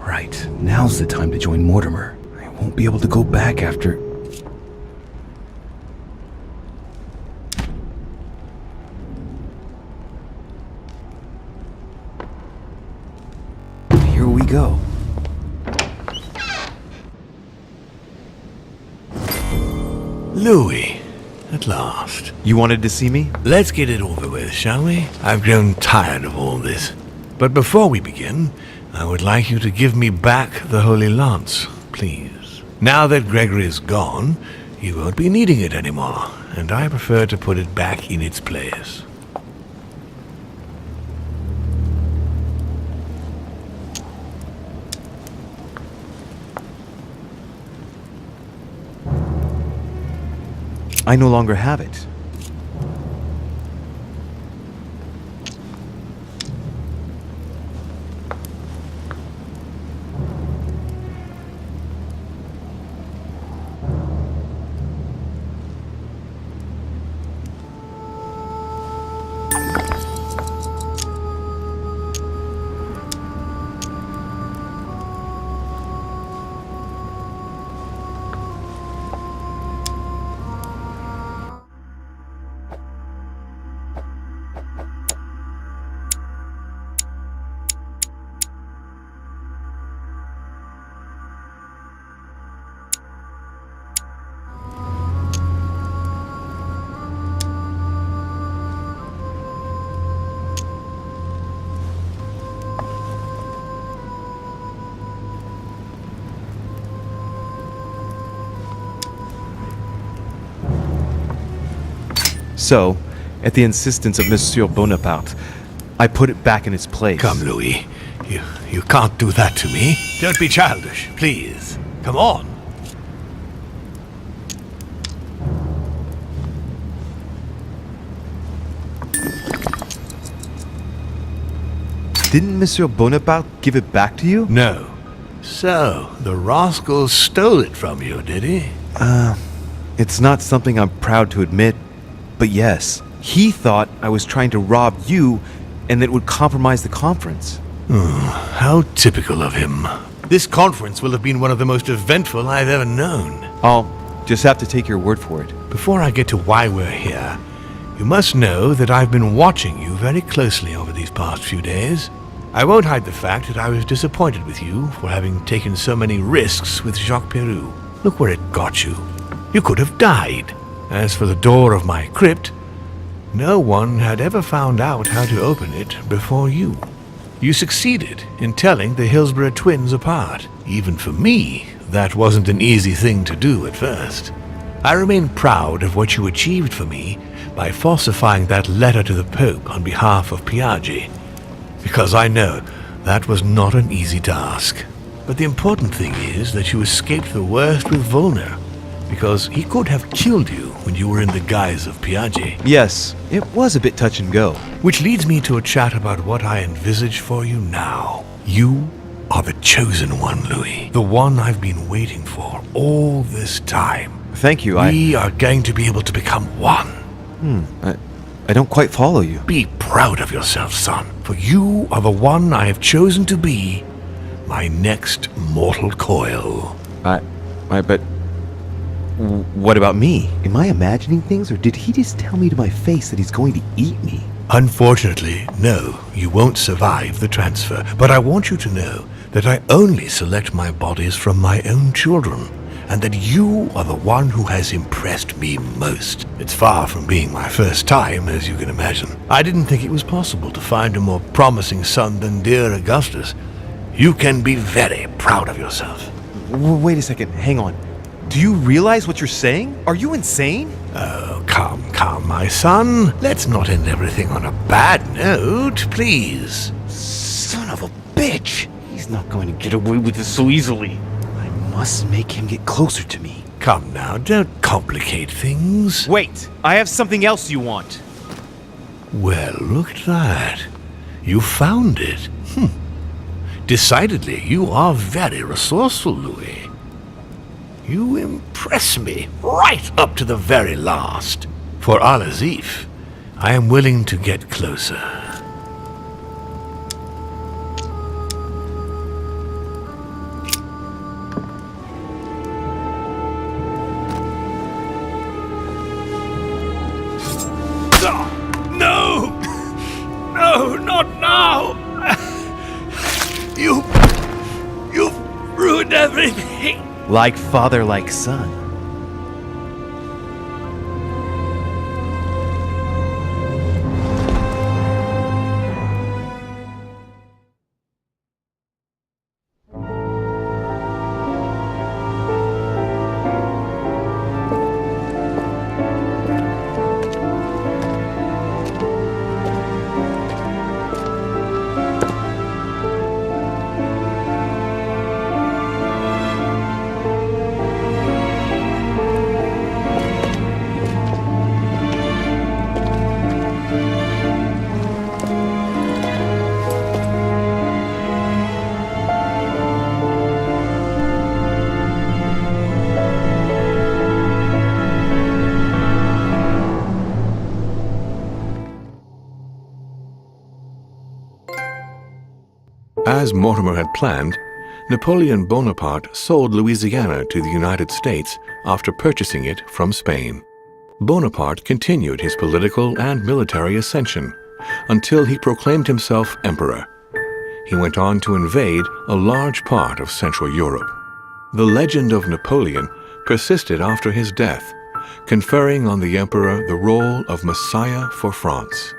Right, now's the time to join Mortimer. I won't be able to go back after... Here we go. Louis, at last. You wanted to see me? Let's get it over with, shall we? I've grown tired of all this. But before we begin, I would like you to give me back the Holy Lance, please. Now that Gregory is gone, you won't be needing it anymore, and I prefer to put it back in its place. I no longer have it. So, at the insistence of Monsieur Bonaparte, I put it back in its place. Come, Louis. You can't do that to me. Don't be childish, please. Come on. Didn't Monsieur Bonaparte give it back to you? No. So, the rascal stole it from you, did he? It's not something I'm proud to admit, but yes. He thought I was trying to rob you and that it would compromise the conference. How typical of him. This conference will have been one of the most eventful I've ever known. I'll just have to take your word for it. Before I get to why we're here, you must know that I've been watching you very closely over these past few days. I won't hide the fact that I was disappointed with you for having taken so many risks with Jacques Peroux. Look where it got you. You could have died. As for the door of my crypt, no one had ever found out how to open it before you. You succeeded in telling the Hillsborough twins apart. Even for me, that wasn't an easy thing to do at first. I remain proud of what you achieved for me by falsifying that letter to the Pope on behalf of Piaggi, because I know that was not an easy task. But the important thing is that you escaped the worst with Volner, because he could have killed you when you were in the guise of Piaggi. Yes, it was a bit touch and go. Which leads me to a chat about what I envisage for you now. You are the chosen one, Louis. The one I've been waiting for all this time. Thank you, We are going to be able to become one. I don't quite follow you. Be proud of yourself, son, for you are the one I have chosen to be my next mortal coil. But what about me? Am I imagining things, or did he just tell me to my face that he's going to eat me? Unfortunately, no, you won't survive the transfer, but I want you to know that I only select my bodies from my own children, and that you are the one who has impressed me most. It's far from being my first time, as you can imagine. I didn't think it was possible to find a more promising son than dear Augustus. You can be very proud of yourself. Wait a second, hang on. Do you realize what you're saying? Are you insane? Oh, come, my son. Let's not end everything on a bad note, please. Son of a bitch! He's not going to get away with this so easily. I must make him get closer to me. Come now, don't complicate things. Wait, I have something else you want. Well, look at that. You found it. Decidedly, you are very resourceful, Louis. You impress me right up to the very last. For Al-Azif, I am willing to get closer. No! No, not now! You've ruined everything! Like father, like son. As Mortimer had planned, Napoleon Bonaparte sold Louisiana to the United States after purchasing it from Spain. Bonaparte continued his political and military ascension until he proclaimed himself emperor. He went on to invade a large part of Central Europe. The legend of Napoleon persisted after his death, conferring on the emperor the role of Messiah for France.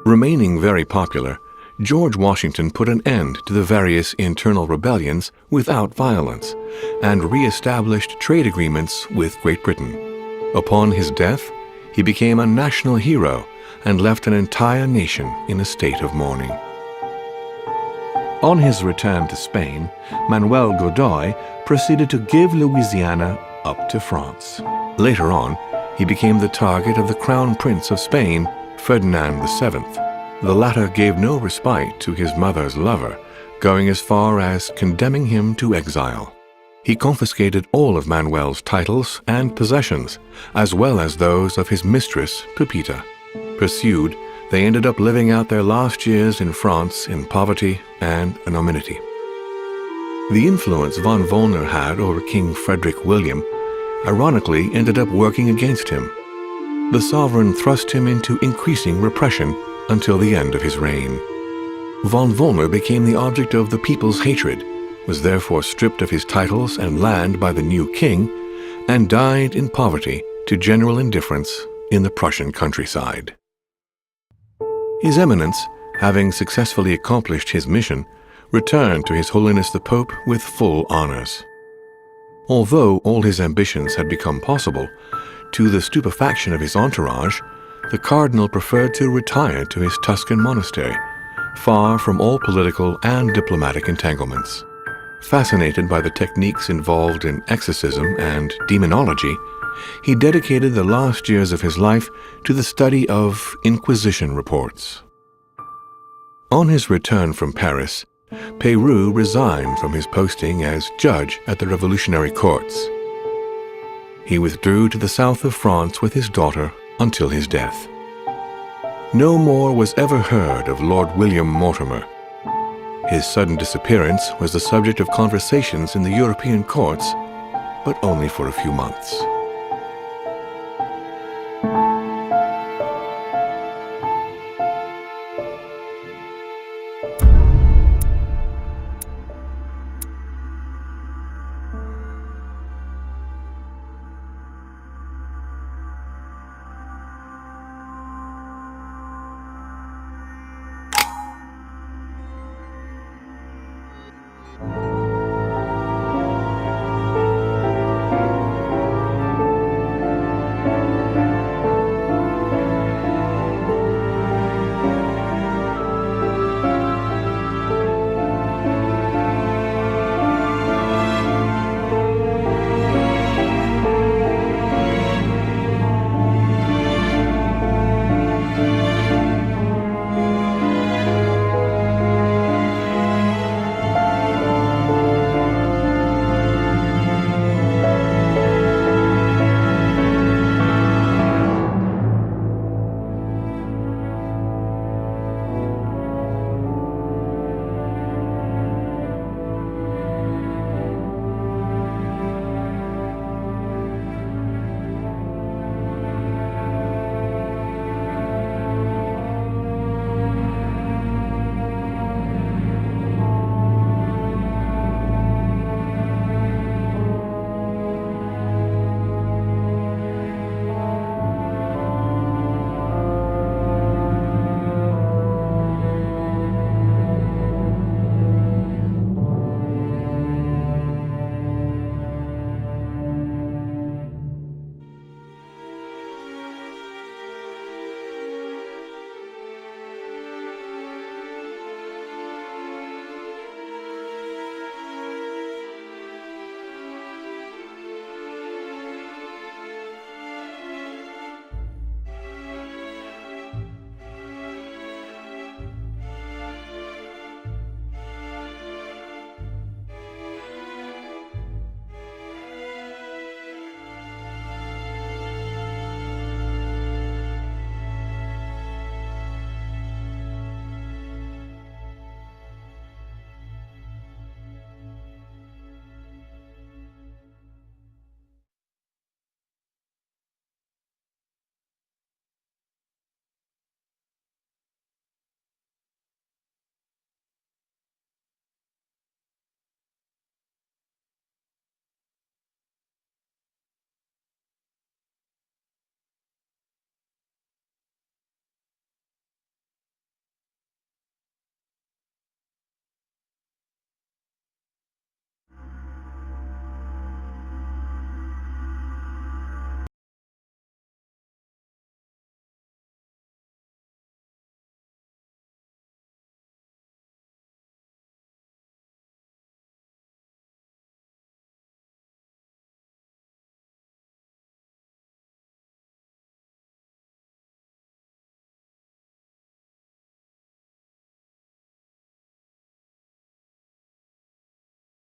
Remaining very popular, George Washington put an end to the various internal rebellions without violence and re-established trade agreements with Great Britain. Upon his death, he He became a national hero and left an entire nation in a state of mourning. On his return to Spain, Manuel Godoy proceeded to give Louisiana up to France. Later on, he became the target of the Crown Prince of Spain, Ferdinand VII. The latter gave no respite to his mother's lover, going as far as condemning him to exile. He confiscated all of Manuel's titles and possessions, as well as those of his mistress, Pepita. Pursued, they ended up living out their last years in France in poverty and anonymity. The influence von Wollner had over King Frederick William ironically ended up working against him. The sovereign thrust him into increasing repression until the end of his reign. Von Wollner became the object of the people's hatred, was therefore stripped of his titles and land by the new king, and died in poverty to general indifference in the Prussian countryside. His Eminence, having successfully accomplished his mission, returned to His Holiness the Pope with full honors. Although all his ambitions had become possible, to the stupefaction of his entourage, the cardinal preferred to retire to his Tuscan monastery, far from all political and diplomatic entanglements. Fascinated by the techniques involved in exorcism and demonology, he dedicated the last years of his life to the study of Inquisition reports. On his return from Paris, Peyroux resigned from his posting as judge at the revolutionary courts. He withdrew to the south of France with his daughter until his death. No more was ever heard of Lord William Mortimer. His sudden disappearance was the subject of conversations in the European courts, but only for a few months.